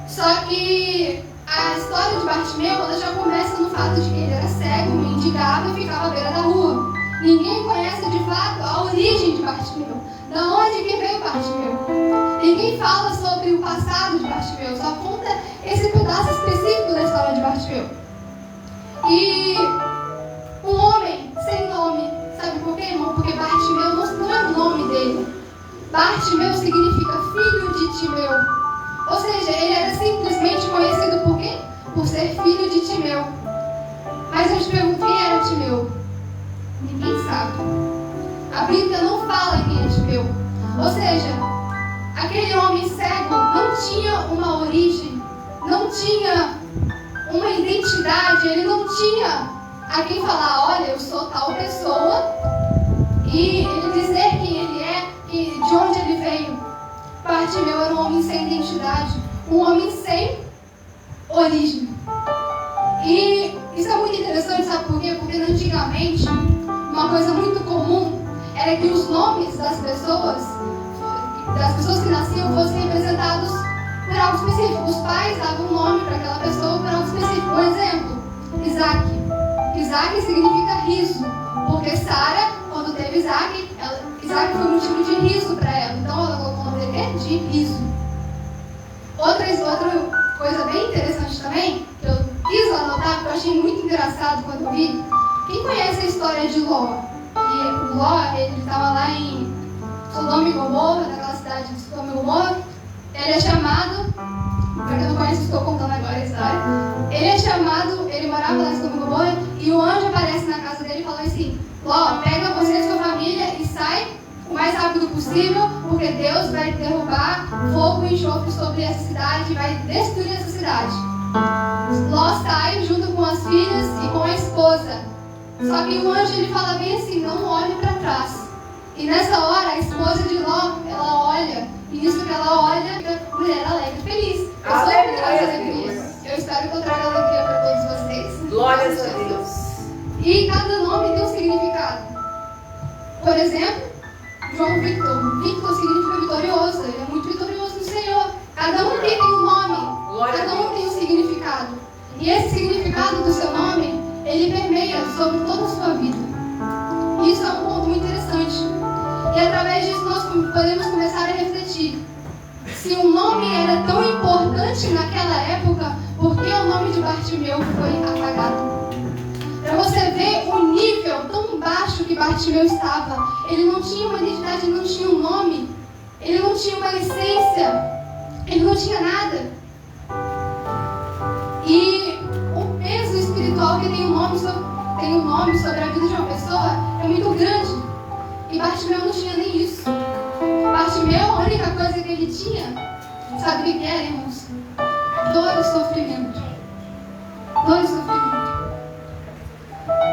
[SPEAKER 8] Só que a história de Bartimeu, ela já começa no fato de que ele era cego, mendigava e ficava à beira da rua. Ninguém conhece de fato a origem de Bartimeu. Da onde que veio Bartimeu? Ninguém fala sobre o passado de Bartimeu, só conta esse pedaço específico da história de Bartimeu. E um homem sem nome, sabe por quê, irmão? Porque Bartimeu não é o nome dele. Bartimeu significa filho de Timeu. Ou seja, ele era simplesmente conhecido por quê? Por ser filho de Timeu. Mas eu te pergunto, quem era Timeu? Ninguém sabe. A Bíblia não fala quem é Timeu. Ou seja, aquele homem cego não tinha uma origem, não tinha uma identidade, ele não tinha a quem falar, olha, eu sou tal pessoa, e ele dizer quem ele é e de onde ele veio. Bartimeu era um homem sem identidade, um homem sem origem. E isso é muito interessante, sabe por quê? Porque antigamente, uma coisa muito comum era que os nomes das pessoas que nasciam fossem representados por algo específico. Os pais davam um nome para aquela pessoa por algo específico. Por exemplo, Isaac. Isaac significa riso, porque Sara, quando teve Isaac foi um motivo de riso para ela. Então ela colocou o nome dele de riso. Outra coisa bem interessante também, que eu quis anotar, porque eu achei muito engraçado quando eu vi. Quem conhece a história de Ló? E o Ló, ele estava lá em Sodoma e Gomorra, naquela cidade de Sodoma e Gomorra. Ele é chamado, para quem não conhece, estou contando agora a história. Ele morava lá em Sodoma e Gomorra, e o anjo aparece na casa dele e fala assim: Ló, pega você e sua família e sai o mais rápido possível, porque Deus vai derrubar fogo e enxofre sobre essa cidade e vai destruir essa cidade. Ló sai junto com as filhas e com a esposa. Só que o anjo ele fala bem assim: não olhe para trás. E nessa hora a esposa de Ló, ela olha, e nisso que ela olha, fica mulher alegre, feliz. Eu sou que traz alegria. Eu espero que eu traga alegria para todos vocês.
[SPEAKER 2] Glórias a Deus.
[SPEAKER 8] E cada nome tem um significado. Por exemplo, João Victor. Victor significa vitorioso. Ele é muito vitorioso no Senhor. Cada um aqui tem um nome. Cada um tem um significado. E esse significado do seu nome, ele permeia sobre toda a sua vida. E isso é um ponto muito interessante. E através disso nós podemos começar a refletir. Se um nome era tão importante naquela época, por que o nome de Bartimeu foi apagado? Para você ver o nível tão baixo que Bartimeu estava. Ele não tinha uma identidade, ele não tinha um nome, ele não tinha uma essência, ele não tinha nada. E o peso espiritual que tem um nome sobre a vida de uma pessoa é muito grande. E Bartimeu não tinha nem isso. Bartimeu, a única coisa que ele tinha, sabe o que era, irmãos? Dor e sofrimento. Dor e sofrimento.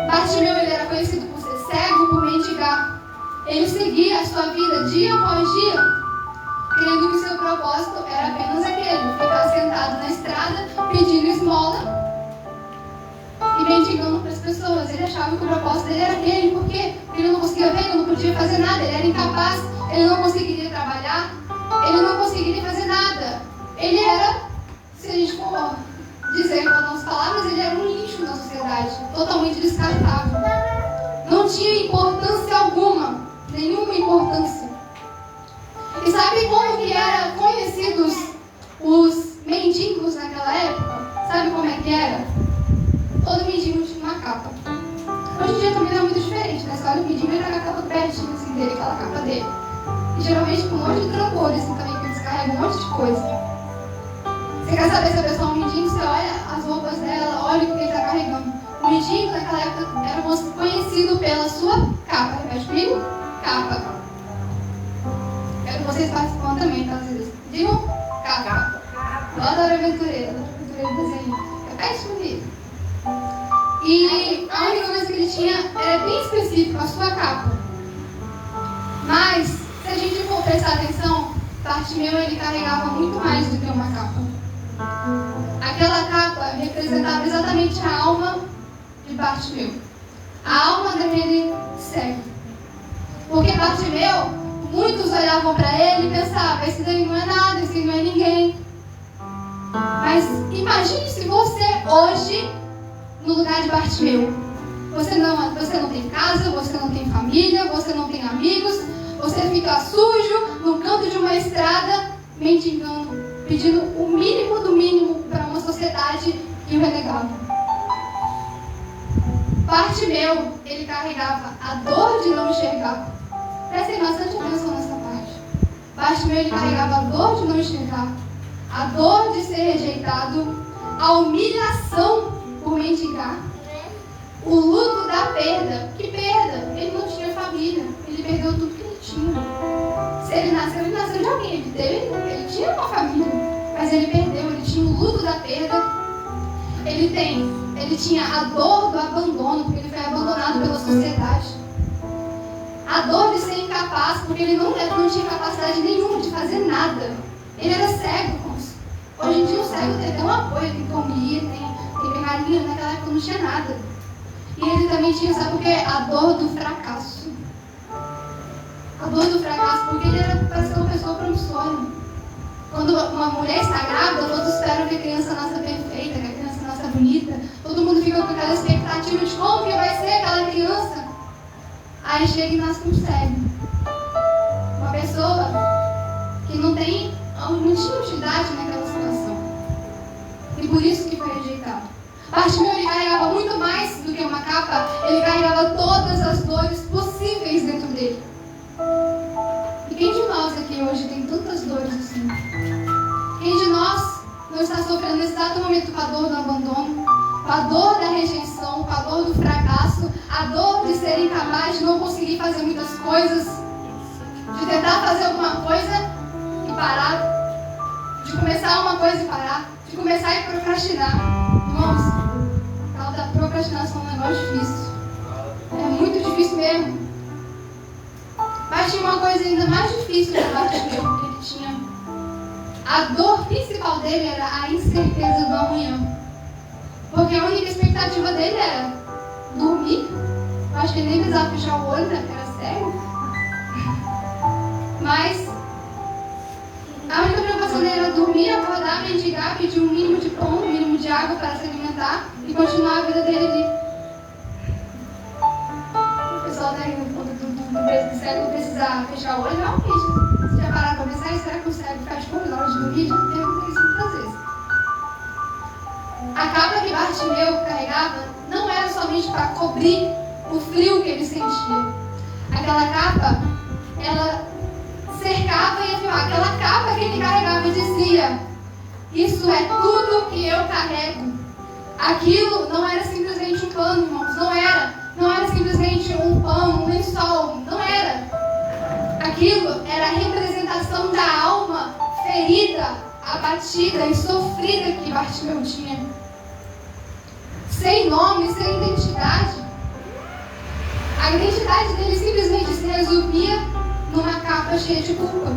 [SPEAKER 8] Bartimeu, ele era conhecido por ser cego, por mendigar. Ele seguia a sua vida dia após dia, crendo que seu propósito era apenas aquele: ficar sentado na estrada, pedindo esmola e mendigando para as pessoas. Ele achava que o propósito dele era aquele. Por quê? Porque ele não conseguia ver, ele não podia fazer nada, ele era incapaz, ele não conseguiria trabalhar, ele não conseguiria fazer nada. Ele era, se a gente for dizer com as nossas palavras, ele era um lixo na sociedade, totalmente descartável. Não tinha importância alguma, nenhuma importância. E sabe como que eram conhecidos os mendigos naquela época? Sabe como é que era? Todo mendigo tinha uma capa. Hoje em dia também não é muito diferente, né? Você olha o mendigo e tá com a capa pertinho assim dele, aquela capa dele. E geralmente com um monte de trambolho assim também, que eles carregam um monte de coisa. Você quer saber se a pessoa é um mendigo? Você olha as roupas dela, olha o que ele está carregando. O mendigo naquela época era conhecido pela sua capa. Repete comigo? Capa. Quero que vocês participam também, tá? Digam capa. Eu adoro aventureiro desenho. Repete comigo. E a única coisa que ele tinha era bem específica, a sua capa. Mas, se a gente for prestar atenção, Bartimeu ele carregava muito mais do que uma capa. Aquela capa representava exatamente a alma de Bartimeu, a alma daquele cego. Porque Bartimeu, muitos olhavam para ele e pensavam: esse daí não é nada, esse não é ninguém. Mas imagine se você hoje, no lugar de Bartimeu, você não tem casa, você não tem família, você não tem amigos, você fica sujo no canto de uma estrada, mendigando, pedindo o mínimo do mínimo para uma sociedade e o renegado. Bartimeu, ele carregava a dor de não enxergar. Prestem bastante atenção nessa parte. Bartimeu, ele carregava a dor de não enxergar, a dor de ser rejeitado, a humilhação por mendigar, o luto da perda. Que perda? Ele não tinha família, ele perdeu tudo que ele tinha. Se ele nasceu de alguém, ele tinha uma família, mas ele perdeu, ele tinha o luto da perda. Ele tinha a dor do abandono, porque ele foi abandonado pela sociedade. A dor de ser incapaz, porque ele não tinha capacidade nenhuma de fazer nada. Ele era cego, irmãos. Hoje em dia o cego tem até um apoio, tem guia, tem pegaria, naquela época não tinha nada. E ele também tinha, sabe o que? A dor do fracasso. A dor do fracasso, porque ele era para ser uma pessoa promissória. Quando uma mulher está grávida, todos esperam que a criança nasça perfeita, que a criança nasça bonita. Todo mundo fica com aquela expectativa de como que vai ser aquela criança. Aí chega e nasce um cego. Uma pessoa que não tinha utilidade naquela situação. E por isso que foi rejeitado. Bartimeu, ele carregava muito mais do que uma capa. Ele carregava todas as dores possíveis dentro dele. E quem de nós aqui hoje tem tantas dores assim? Quem de nós não está sofrendo nesse exato momento com a dor do abandono, com a dor da rejeição, com a dor do fracasso, a dor de ser incapaz de não conseguir fazer muitas coisas, de tentar fazer alguma coisa e parar, de começar uma coisa e parar, de começar e procrastinar? Irmãos, a tal da procrastinação é um negócio difícil. É muito difícil mesmo. Mas tinha uma coisa ainda mais difícil para Bartimeu, porque ele tinha... A dor principal dele era a incerteza do amanhã. Porque a única expectativa dele era dormir. Eu acho que ele nem precisava fechar o olho, né? Porque era cego. Mas a única preocupação dele era dormir, acordar, mendigar, pedir um mínimo de pão, um mínimo de água para se alimentar e continuar a vida dele ali. O pessoal da do cego não precisa fechar o olho, realmente. Você já pararam para pensar isso? Será que o cego fecha o olho na hora de dormir? Já perguntei isso muitas vezes. A capa que Bartimeu carregava não era somente para cobrir o frio que ele sentia. Aquela capa, ela cercava e afirmava. Aquela capa que ele carregava dizia: isso é tudo que eu carrego. Aquilo não era simplesmente um pano, irmãos. Não era simplesmente um pano, um lençol. Não era. Aquilo era a representação da alma ferida, abatida e sofrida que Bartimeu tinha. Sem nome, sem identidade. A identidade dele simplesmente se resumia numa capa cheia de culpa.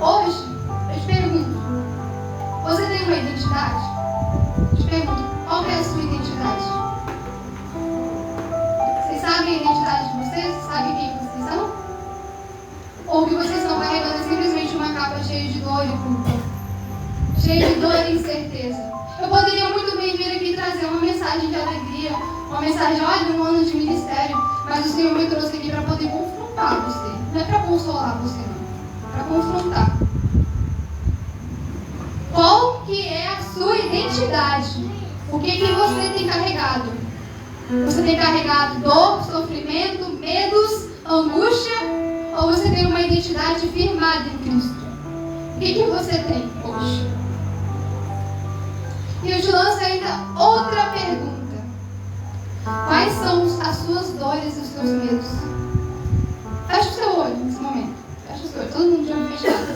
[SPEAKER 8] Hoje, eu te pergunto, você tem uma identidade? Eu te pergunto, qual é a sua identidade? Vocês sabem a identidade de vocês? Sabem quem vocês são? Ou o que vocês estão carregando é simplesmente uma capa cheia de dor e culpa? Cheia de dor e incerteza. Eu poderia muito bem vir aqui trazer uma mensagem de alegria, uma mensagem, olha, um ano de ministério, mas o Senhor me trouxe aqui para poder confrontar você. Não é para consolar você, não. É para confrontar. Qual que é a sua identidade? O que você tem carregado? Você tem carregado dor, sofrimento, medos, angústia? Ou você tem uma identidade firmada em Cristo? O que você tem hoje? E eu te lanço ainda outra pergunta. Quais são as suas dores e os seus medos? Fecha o seu olho nesse momento. Fecha o seu olho. Todo mundo de olho fechado.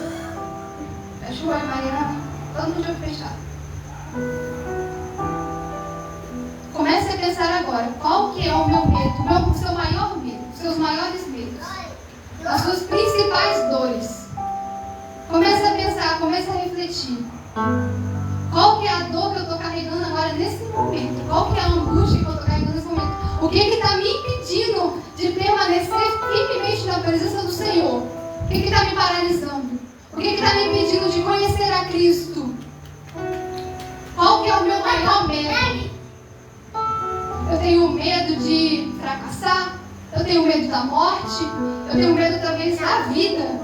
[SPEAKER 8] Fecha o olho, Mariana. Todo mundo de olho fechado. Comece a pensar agora. Qual que é o meu medo? O seu maior medo. Os seus maiores medos. As suas principais dores. Comece a pensar. Comece a refletir. Qual que é a dor que eu estou carregando agora nesse momento? Qual que é a angústia que eu estou carregando nesse momento? O que está me impedindo de permanecer firmemente na presença do Senhor? O que está me paralisando? O que está me impedindo de conhecer a Cristo? Qual que é o meu maior medo? Eu tenho medo de fracassar? Eu tenho medo da morte? Eu tenho medo talvez da vida?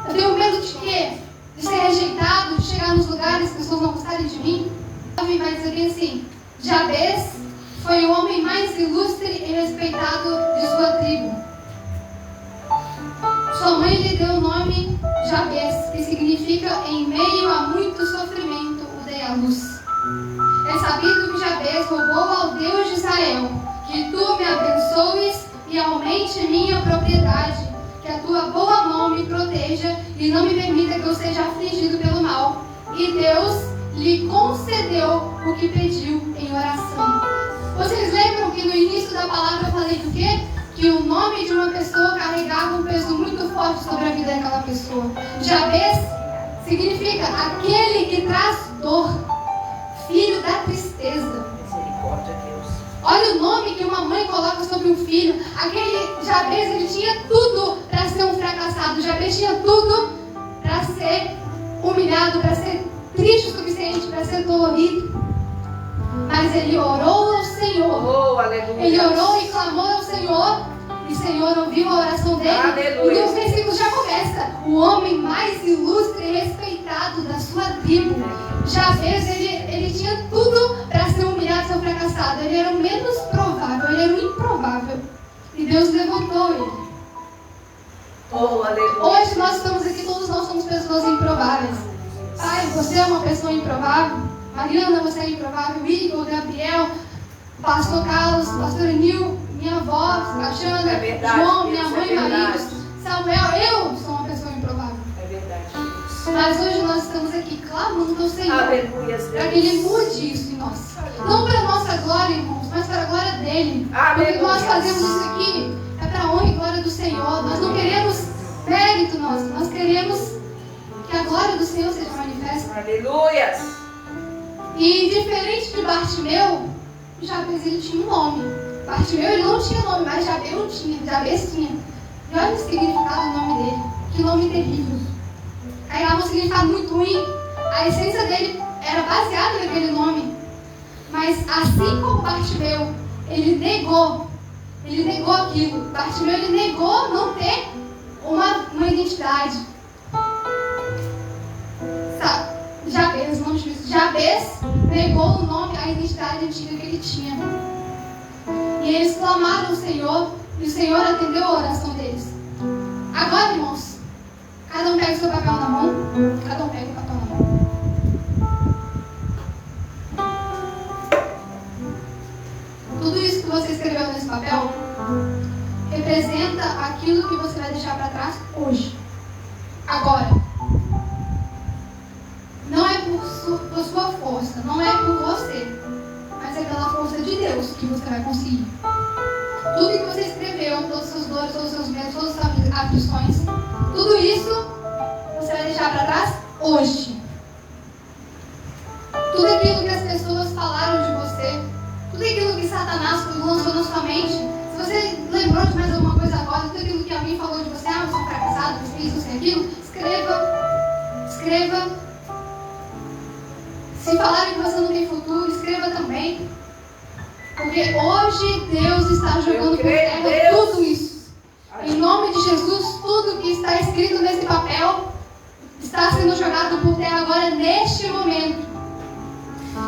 [SPEAKER 8] Eu tenho medo de quê? De ser rejeitado, de chegar nos lugares que as pessoas não gostarem de mim? Vai dizer bem assim: Jabez foi o homem mais ilustre e respeitado de sua tribo. Sua mãe lhe deu o nome Jabez, que significa em meio a muito sofrimento o dei à luz. É sabido que Jabez rogou ao Deus de Israel que tu me abençoes e aumente minha propriedade, que a tua boa mão me proteja e não me permita que eu seja afligido pelo mal. E Deus lhe concedeu o que pediu em oração. Vocês lembram que no início da palavra eu falei do quê? Que o nome de uma pessoa carregava um peso muito forte sobre a vida daquela pessoa. Jabez significa aquele que traz dor, filho da tristeza.
[SPEAKER 2] Misericórdia, Deus.
[SPEAKER 8] Olha o nome que uma mãe coloca sobre um filho. Aquele Jabez, ele tinha tudo para ser um fracassado. Jabez tinha tudo para ser humilhado, para ser triste o suficiente, para ser dolorido. Mas ele orou ao Senhor.
[SPEAKER 2] Oh, aleluia.
[SPEAKER 8] Ele orou e clamou ao Senhor. E o Senhor ouviu a oração dele.
[SPEAKER 2] Aleluia.
[SPEAKER 8] E os versículos já começam. O homem mais ilustre e respeitado da sua tribo. Jabez, ele tinha tudo para ser humilhado, ser fracassado. Ele era o menos provável, ele era o improvável. E Deus levantou ele.
[SPEAKER 2] Oh, aleluia.
[SPEAKER 8] Hoje nós estamos aqui, todos nós somos pessoas improváveis. Pai, você é uma pessoa improvável. Mariana, você é improvável. Igor, Gabriel, Pastor Carlos, Pastor Nil, minha avó, Cachana,
[SPEAKER 2] É verdade,
[SPEAKER 8] João, minha
[SPEAKER 2] Deus,
[SPEAKER 8] mãe,
[SPEAKER 2] é verdade.
[SPEAKER 8] Maricos, Samuel, eu sou uma pessoa improvável.
[SPEAKER 2] É verdade, Deus.
[SPEAKER 8] Mas hoje nós estamos aqui clamando ao Senhor
[SPEAKER 2] Aleluia, Deus.
[SPEAKER 8] para que Ele mude isso em nós. Não para a nossa glória, irmãos, mas para a glória dele.
[SPEAKER 2] Aleluia.
[SPEAKER 8] Porque nós fazemos isso aqui é para a honra e glória do Senhor. Nós não queremos mérito, nós queremos que a glória do Senhor seja manifesta.
[SPEAKER 2] Aleluia.
[SPEAKER 8] E diferente de Bartimeu, Jabez ele tinha um nome. Bartimeu ele não tinha nome, mas Jabez tinha. E olha o significado do nome dele. Que nome terrível. Carregava um significado muito ruim. A essência dele era baseada naquele nome. Mas assim como Bartimeu, ele negou aquilo. Bartimeu ele negou não ter uma identidade. Sabe? Jabez, não difícil. Jabez negou o nome, a identidade antiga que ele tinha. E eles clamaram ao Senhor, e o Senhor atendeu a oração deles. Agora, irmãos, cada um pega o seu papel na mão. Cada um pega o papel na mão. Tudo isso que você escreveu nesse papel representa aquilo que você vai deixar para trás hoje. Agora. Não é por sua força, não é por você, mas é pela força de Deus que você vai conseguir. Tudo que você escreveu, todas as suas dores, todos os seus medos, todas as suas aflições, tudo isso você vai deixar para trás hoje. Tudo aquilo que as pessoas falaram de você, tudo aquilo que Satanás lançou na sua mente, se você lembrou de mais alguma coisa agora, tudo aquilo que alguém falou de você, você é um fracassado, você isso, você aquilo, escreva. Se falarem que você não tem futuro, escreva também. Porque hoje Deus está jogando por terra tudo isso. Em nome de Jesus, tudo que está escrito nesse papel está sendo jogado por terra agora, neste momento.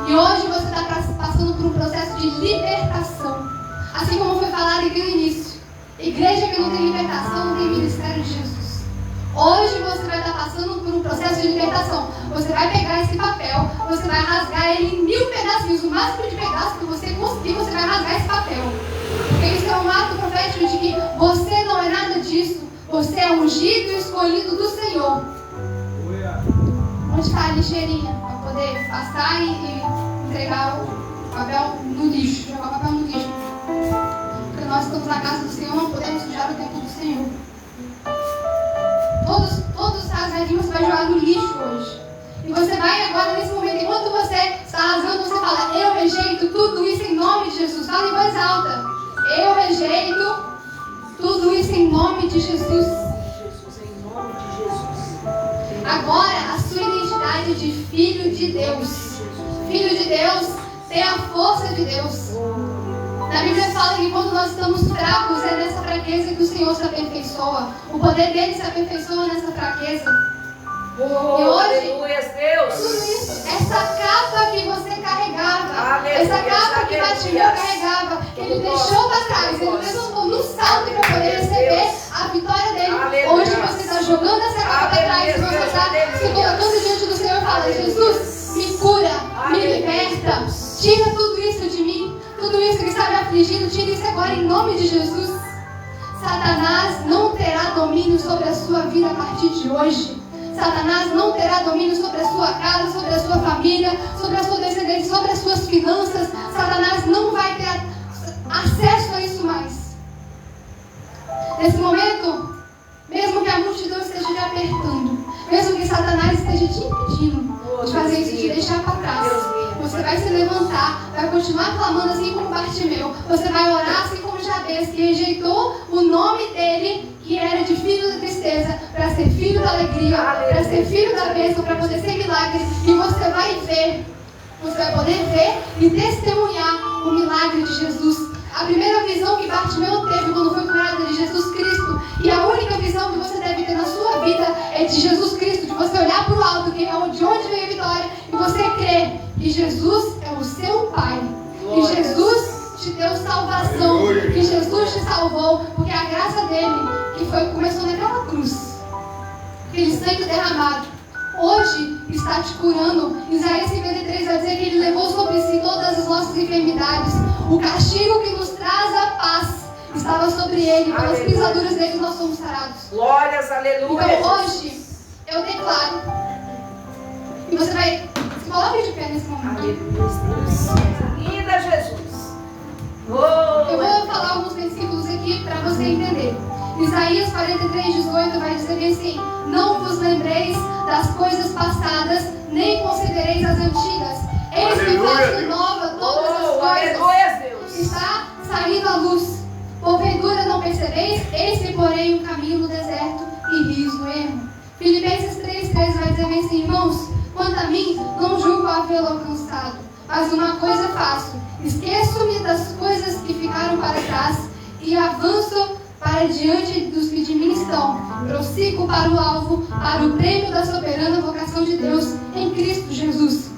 [SPEAKER 8] E hoje você está passando por um processo de libertação. Assim como foi falado aqui no início. Igreja que não tem libertação, não tem ministério de Jesus. Hoje você vai estar passando por um processo de libertação. Você vai pegar esse papel, você vai rasgar ele em 1000 pedacinhos. O máximo de pedaços que você conseguir, você vai rasgar esse papel. Porque isso é um ato profético de que você não é nada disso. Você é ungido e escolhido do Senhor. Onde está a lixeirinha? Para poder passar e entregar o papel no lixo. Jogar o papel no lixo. Porque nós estamos na casa do Senhor, não podemos sujar o templo do Senhor. Todos os rasgadinhos você vai jogar no lixo hoje. E você vai agora, nesse momento, enquanto você está rasgando, você fala: eu rejeito tudo isso em nome de Jesus. Fala em voz alta: eu rejeito tudo isso em nome de Jesus.
[SPEAKER 2] Em nome de Jesus.
[SPEAKER 8] Agora, a sua identidade de filho de Deus. Filho de Deus tem a força de Deus. Na Bíblia fala que quando nós estamos fracos, é nessa fraqueza que o Senhor se aperfeiçoa. O poder dele se aperfeiçoa nessa fraqueza. E hoje,
[SPEAKER 2] aleluia, Deus.
[SPEAKER 8] tudo isso, essa capa que você carregava,
[SPEAKER 2] Aleluia,
[SPEAKER 8] essa capa que Bartimeu
[SPEAKER 2] aleluia.
[SPEAKER 8] carregava, que ele deixou para trás, ele levantou no salto para poder receber a vitória dele.
[SPEAKER 2] Aleluia.
[SPEAKER 8] Hoje você está jogando essa capa para trás,
[SPEAKER 2] Aleluia,
[SPEAKER 8] você está
[SPEAKER 2] Deus,
[SPEAKER 8] se colocando diante do Senhor e fala:
[SPEAKER 2] Aleluia.
[SPEAKER 8] Jesus, me cura, me
[SPEAKER 2] Aleluia.
[SPEAKER 8] liberta, tira tudo isso de mim, tudo isso que está me afligindo, tira isso agora em nome de Jesus. Satanás não terá domínio sobre a sua vida a partir de hoje. Satanás não terá domínio sobre a sua casa, sobre a sua família, família, sobre a sua descendência, sobre as suas finanças. Satanás não vai ter acesso a isso mais. Nesse momento, mesmo que a multidão esteja te apertando, mesmo que Satanás esteja te impedindo de fazer isso, te deixar para trás, você vai se levantar, vai continuar clamando assim como Bartimeu. Você vai orar assim como Jabez, que rejeitou o nome dele, que era de filho da tristeza, para ser filho da alegria, para ser filho da bênção, para poder ser milagre. E você vai ver, você vai poder ver e testemunhar o milagre de Jesus. A primeira visão que Bartimeu teve quando foi curado é de Jesus Cristo. E a única visão que você deve ter na sua vida é de Jesus Cristo, de você olhar para o alto, que é de onde veio a vitória, e você crer que Jesus é o seu Pai, que Jesus te deu salvação, que Jesus te salvou, porque a graça dele começou naquela cruz, aquele sangue derramado, hoje está te curando. Isaías 53 vai dizer que ele levou sobre si todas as nossas enfermidades. O castigo que nos traz a paz estava sobre ele. Pelas pisaduras dele nós somos sarados.
[SPEAKER 2] Glórias, aleluia.
[SPEAKER 8] Então hoje eu declaro, e você vai se coloque de pé nesse momento.
[SPEAKER 2] Linda Jesus.
[SPEAKER 8] Eu vou falar alguns versículos aqui para você entender. Isaías 43:18 vai dizer assim: não vos lembreis das coisas passadas, nem considereis as antigas. Eis que faço nova todas as coisas. Está saindo a luz. Porventura não percebeis? Eis que porém um caminho no deserto e rios no ermo. Filipenses 3:13 vai dizer assim: irmãos, quanto a mim, não julgo havê-lo alcançado, mas uma coisa faço: esqueço-me das coisas que ficaram para trás e avanço para diante dos que de mim estão. Prossigo para o alvo, para o prêmio da soberana vocação de Deus em Cristo Jesus.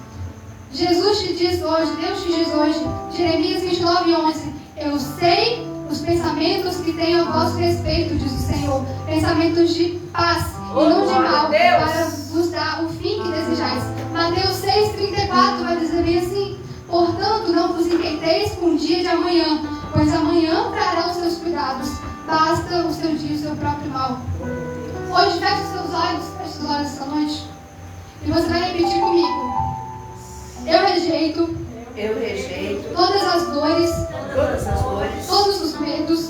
[SPEAKER 8] Jesus te diz hoje, Deus te diz hoje, Jeremias 29:11, eu sei os pensamentos que tenho a vosso respeito, diz o Senhor, pensamentos de paz e não de mal, para vos dar o fim que desejais. Mateus 6:34 vai dizer bem assim: portanto, não vos inquieteis com o dia de amanhã, pois amanhã trará os seus cuidados. Basta o seu dia e o seu próprio mal. Hoje feche os seus olhos essa noite, e você vai repetir comigo: eu rejeito todas as dores, todos os medos,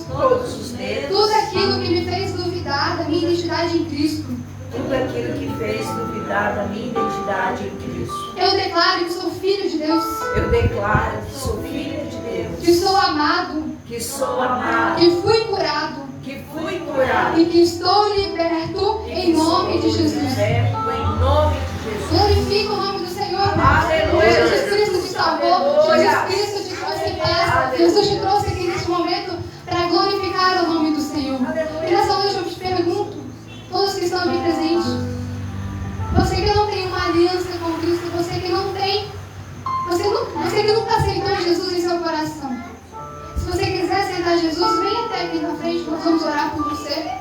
[SPEAKER 8] tudo aquilo que me fez duvidar da minha identidade em Cristo. Eu declaro que sou filho de Deus. Que sou amado. Que fui curado. E que estou liberto em nome de Jesus. Glorifica o nome do Senhor.
[SPEAKER 2] Aleluia.
[SPEAKER 8] Jesus Cristo te salvou. Jesus Cristo te trouxe paz. Jesus te trouxe aqui neste momento para glorificar o nome do Senhor. E nessa noite eu te pergunto, todos que estão aqui presentes, você que não tem uma aliança com Cristo, você que nunca aceitou Jesus em seu coração, se você quiser aceitar Jesus, vem até aqui na frente, nós vamos orar por você.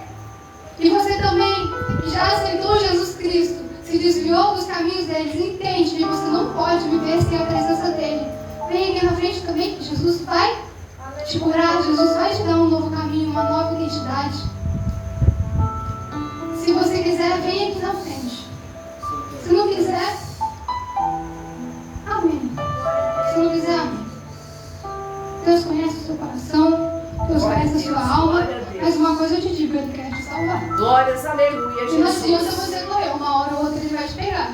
[SPEAKER 8] E você também, que já aceitou Jesus Cristo, se desviou dos caminhos deles, entende que você não pode viver sem a presença dele. Vem aqui na frente também, que Jesus vai te curar, Jesus vai te dar um novo caminho, uma nova identidade. Se você quiser, vem aqui na frente. Se não quiser, amém. Se não quiser, amém. Deus conhece o seu coração, Deus conhece a sua alma, mas uma coisa eu te digo, Ele quer te salvar.
[SPEAKER 2] Glórias, aleluia,
[SPEAKER 8] E não
[SPEAKER 2] Jesus.
[SPEAKER 8] adianta você correr, uma hora ou outra Ele vai te pegar.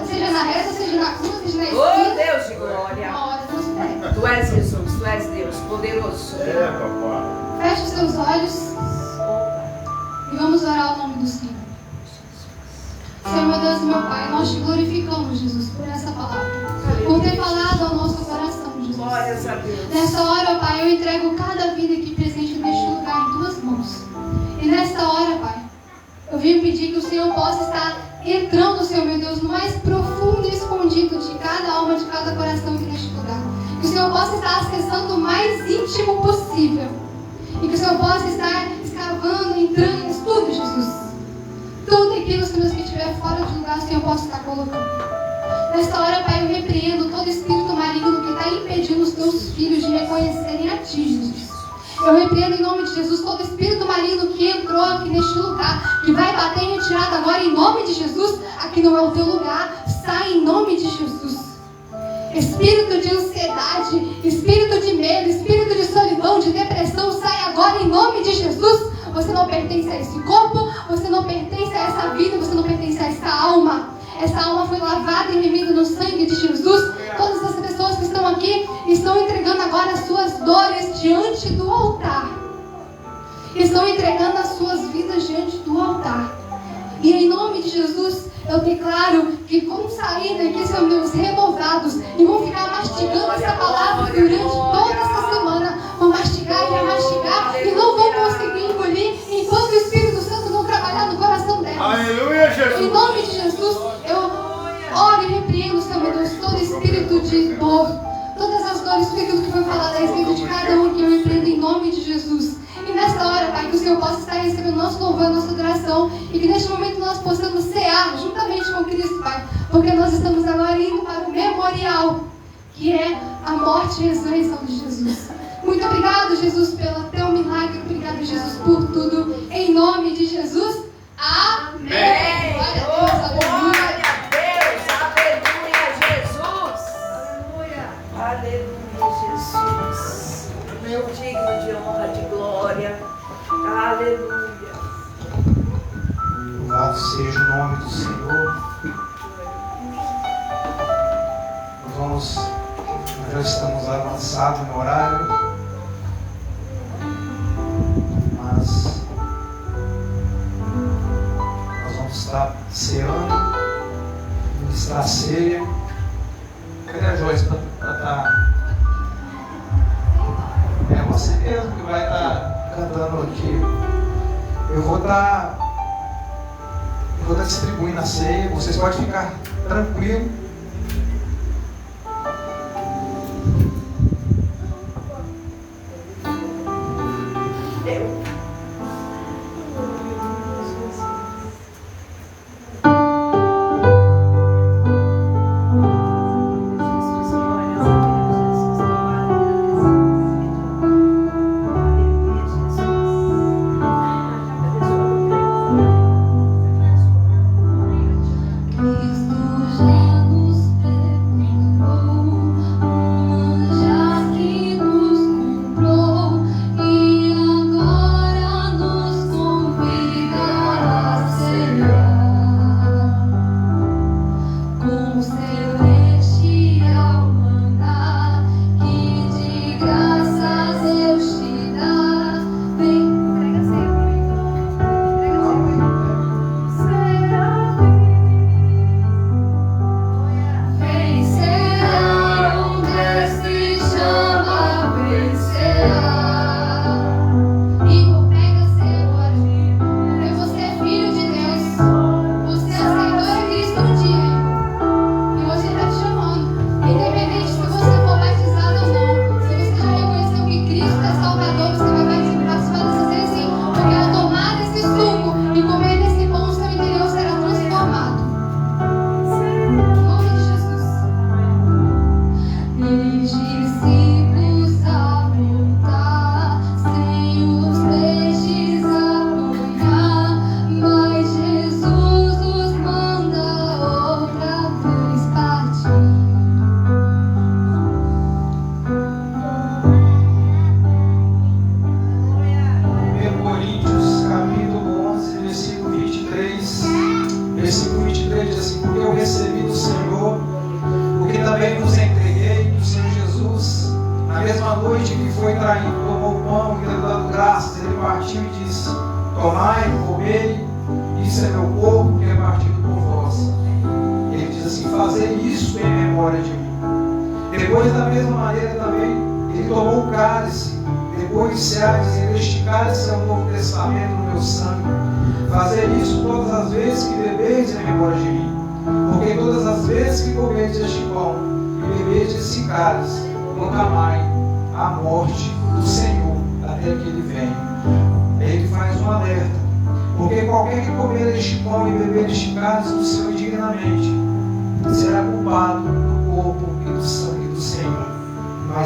[SPEAKER 8] Seja na reta, seja na cruz, seja na
[SPEAKER 2] Oh,
[SPEAKER 8] esquina,
[SPEAKER 2] Deus de glória.
[SPEAKER 8] uma hora Deus te pega.
[SPEAKER 2] Tu és Jesus, tu és Deus, poderoso.
[SPEAKER 8] Feche os seus olhos e vamos orar o nome do Senhor. Senhor, meu Deus e meu Pai, nós te glorificamos, Jesus, por essa palavra, por ter falado ao nosso coração, Jesus.
[SPEAKER 2] Glórias a Deus.
[SPEAKER 8] Nessa hora, Pai, eu entrego cada vida aqui presente neste lugar em tuas mãos. E nesta hora, Pai, eu vim pedir que o Senhor possa estar entrando, Senhor, meu Deus, no mais profundo e escondido de cada alma, de cada coração aqui neste lugar. Que o Senhor possa estar acessando o mais íntimo possível. E que o Senhor possa estar escavando, entrando em tudo, Jesus. Tudo aquilo, Senhor, que estiver fora de lugar, o Senhor possa estar colocando. Nesta hora, Pai, eu repreendo todo espírito maligno que está impedindo os teus filhos de reconhecerem a Ti, Jesus. Eu repreendo em nome de Jesus todo espírito maligno que entrou aqui neste lugar, que vai bater em retirada agora em nome de Jesus. Aqui não é o teu lugar. Sai em nome de Jesus. Espírito de ansiedade, espírito de medo, espírito de solidão, de depressão, sai agora em nome de Jesus. Você não pertence a esse corpo, você não pertence a essa vida, você não pertence a essa alma. Essa alma foi lavada e remida no sangue de Jesus. Todas as pessoas que estão aqui estão entregando agora as suas dores diante do altar. Estão entregando as suas vidas diante do altar. E em nome de Jesus, eu declaro que vão sair daqui, Senhor Deus, renovados e vão ficar mastigando essa palavra durante toda essa semana. Vão mastigar e remastigar e não vão conseguir engolir enquanto o Espírito Santo não trabalhar no coração delas.
[SPEAKER 5] Aleluia, Jesus.
[SPEAKER 8] Em nome de Jesus, eu oro e repreendo, Senhor Deus, todo espírito de dor, todas as dores, tudo aquilo que foi falado a respeito de cada um, que eu repreendo em nome de Jesus. E nesta hora, Pai, que o Senhor possa estar recebendo nosso louvor, nossa adoração, e que neste momento nós possamos cear juntamente com Cristo, Pai, porque nós estamos agora indo para o memorial, que é a morte e ressurreição de Jesus. Muito obrigado, Jesus, pelo teu milagre. Obrigado, Jesus, por tudo. Em nome de Jesus. Amém. Glória a Deus.
[SPEAKER 6] Aleluia, Jesus. Meu digno de honra, de glória. Aleluia.
[SPEAKER 1] Louvado seja o nome do Senhor. Nós já estamos avançados no horário, mas nós vamos estar ceando, ministrar a ceia. Cadê a Joyce para estar? É você mesmo que vai estar cantando aqui. Eu vou estar distribuindo a ceia. Vocês podem ficar tranquilos.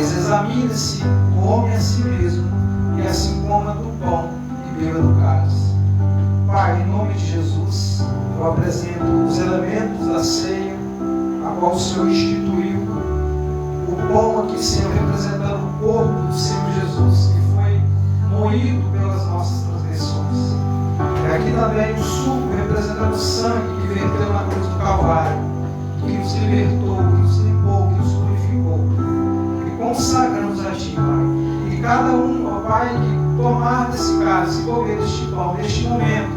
[SPEAKER 1] Examine-se o homem a si mesmo, e assim coma do pão e beba do cálice. Pai, em nome de Jesus, eu apresento os elementos da ceia a qual o Senhor instituiu. O pão aqui, Senhor, representando o corpo do Senhor Jesus, que foi moído pelas nossas transgressões. E aqui também o suco, representando o sangue que verteu na cruz do Calvário, que nos libertou, que nos limpou, que nos purificou. E consagramos a Ti, Pai. E cada um, ó Pai, que tomar desse cálice e comer deste pão, neste momento,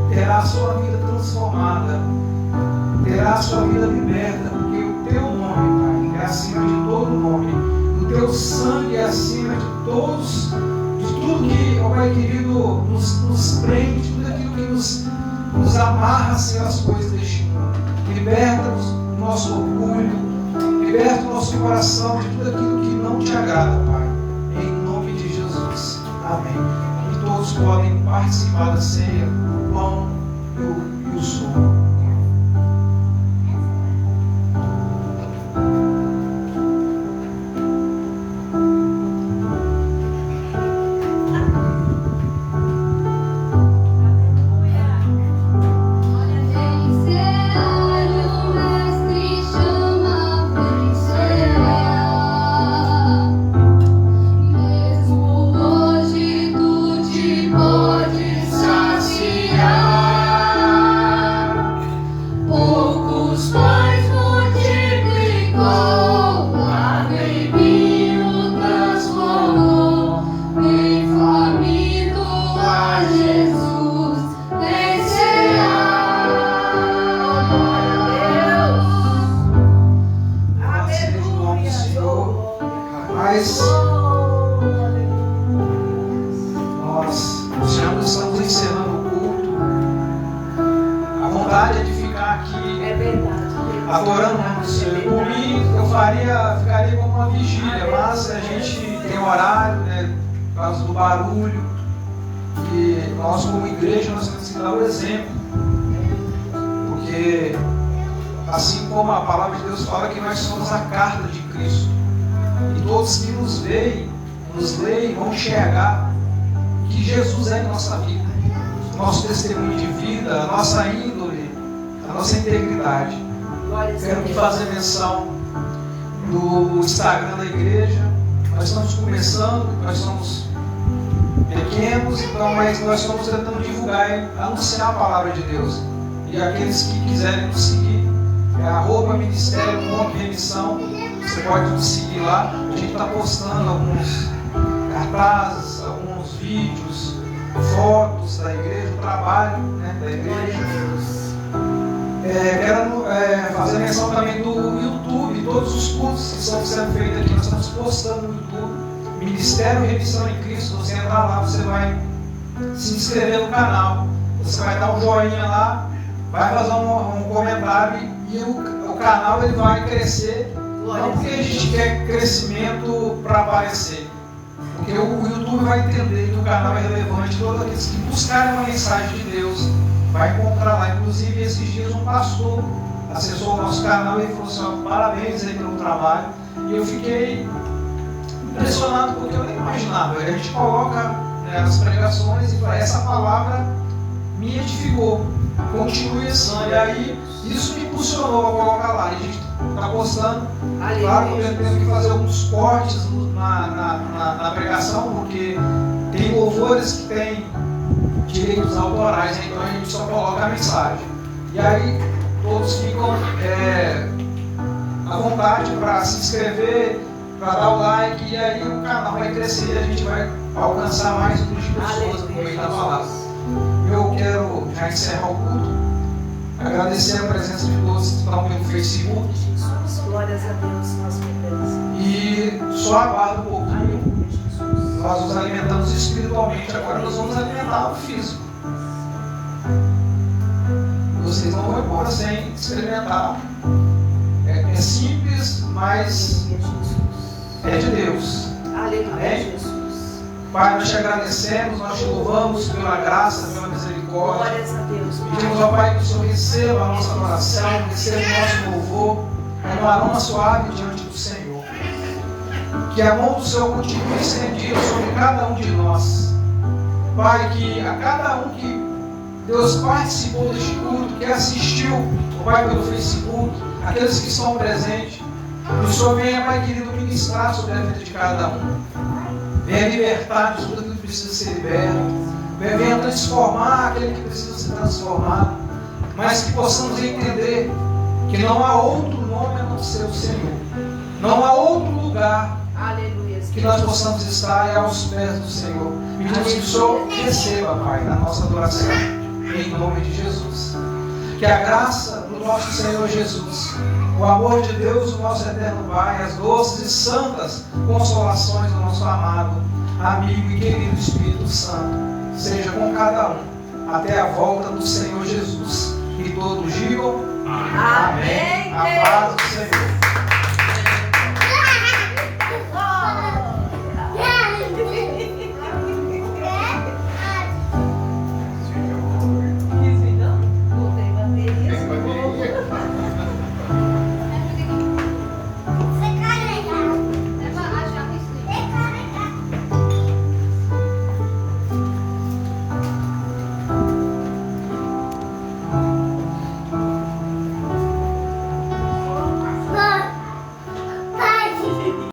[SPEAKER 1] terá a sua vida transformada, terá a sua vida liberta, porque o Teu nome, Pai, é acima de todo nome. O Teu sangue é acima de todos, de tudo que, ó Pai querido, nos prende, de tudo aquilo que nos amarra, Senhor, as coisas deste mundo. Liberta-nos do nosso orgulho, liberta o nosso coração de tudo aquilo que não Te agrada, Pai. Em nome de Jesus. Amém. E todos podem participar da ceia, o pão e o suco. Ficaria como uma vigília, mas a gente tem horário, né, por causa do barulho, e nós como igreja nós temos que dar o exemplo, porque assim como a palavra de Deus fala que nós somos a carta de Cristo, e todos que nos leem vão enxergar que Jesus é em nossa vida, nosso testemunho de vida, a nossa índole, a nossa integridade. Quero aqui fazer menção do Instagram da igreja. Nós estamos começando, nós somos pequenos, então, mas nós estamos tentando divulgar e anunciar a palavra de Deus. E aqueles que quiserem nos seguir, é @ministério.remissão. Você pode nos seguir lá. A gente está postando alguns cartazes, alguns vídeos, fotos da igreja, o trabalho, né, da igreja. Quero fazer menção também do YouTube, todos os cursos que estão sendo feitos aqui, nós estamos postando no YouTube. Ministério Remissão em Cristo. Você entrar lá, você vai se inscrever no canal, você vai dar um joinha lá, vai fazer um comentário e o canal ele vai crescer. Não porque a gente quer crescimento para aparecer, porque o YouTube vai entender que o canal é relevante. Todos aqueles que buscarem uma mensagem de Deus vai encontrar lá. Inclusive, esses dias um pastor acessou o nosso canal e falou assim: parabéns aí pelo trabalho. E eu fiquei impressionado, porque eu nem imaginava. A gente coloca, né, as pregações e fala: essa palavra me edificou, continue assim. E aí isso me impulsionou a colocar lá. E a gente está postando. Claro que eu tenho que fazer alguns cortes na pregação, porque tem louvores que tem direitos autorais, então a gente só coloca a mensagem. E aí todos ficam à vontade para se inscrever, para dar o like, e aí o canal vai crescer e a gente vai alcançar mais um número de pessoas no meio da palavra. Eu quero já encerrar o culto, agradecer a presença de todos que estão pelo Facebook.
[SPEAKER 2] Glórias a Deus, nós pedimos.
[SPEAKER 1] E só aguardo um pouquinho. Nós nos alimentamos espiritualmente, agora nós vamos alimentar o físico. Vocês não vão embora sem experimentar. É simples, mas é de Deus.
[SPEAKER 2] Aleluia, Jesus.
[SPEAKER 1] Pai, nós te agradecemos, nós te louvamos pela graça, pela misericórdia.
[SPEAKER 2] Glórias a Deus.
[SPEAKER 1] Pedimos ao Pai que o Senhor receba a nossa adoração, receba o nosso louvor, um aroma suave diante do Senhor. Que a mão do Senhor continue estendida sobre cada um de nós. Pai, que a cada um que Deus participou deste culto, que assistiu, Pai, pelo Facebook, aqueles que estão presentes. Que o Senhor venha, Pai querido, ministrar sobre a vida de cada um. Venha libertar de tudo que precisa ser liberto. Venha transformar aquele que precisa ser transformado. Mas que possamos entender que não há outro nome a não ser o Senhor. Não há outro lugar que nós possamos estar é aos pés do Senhor. Pedimos que o Senhor receba, Pai, a nossa adoração. Em nome de Jesus. Que a graça do nosso Senhor Jesus, o amor de Deus, o nosso eterno Pai, as doces e santas consolações do nosso amado amigo e querido Espírito Santo, seja com cada um, até a volta do Senhor Jesus. E todos digam amém. A paz do Senhor.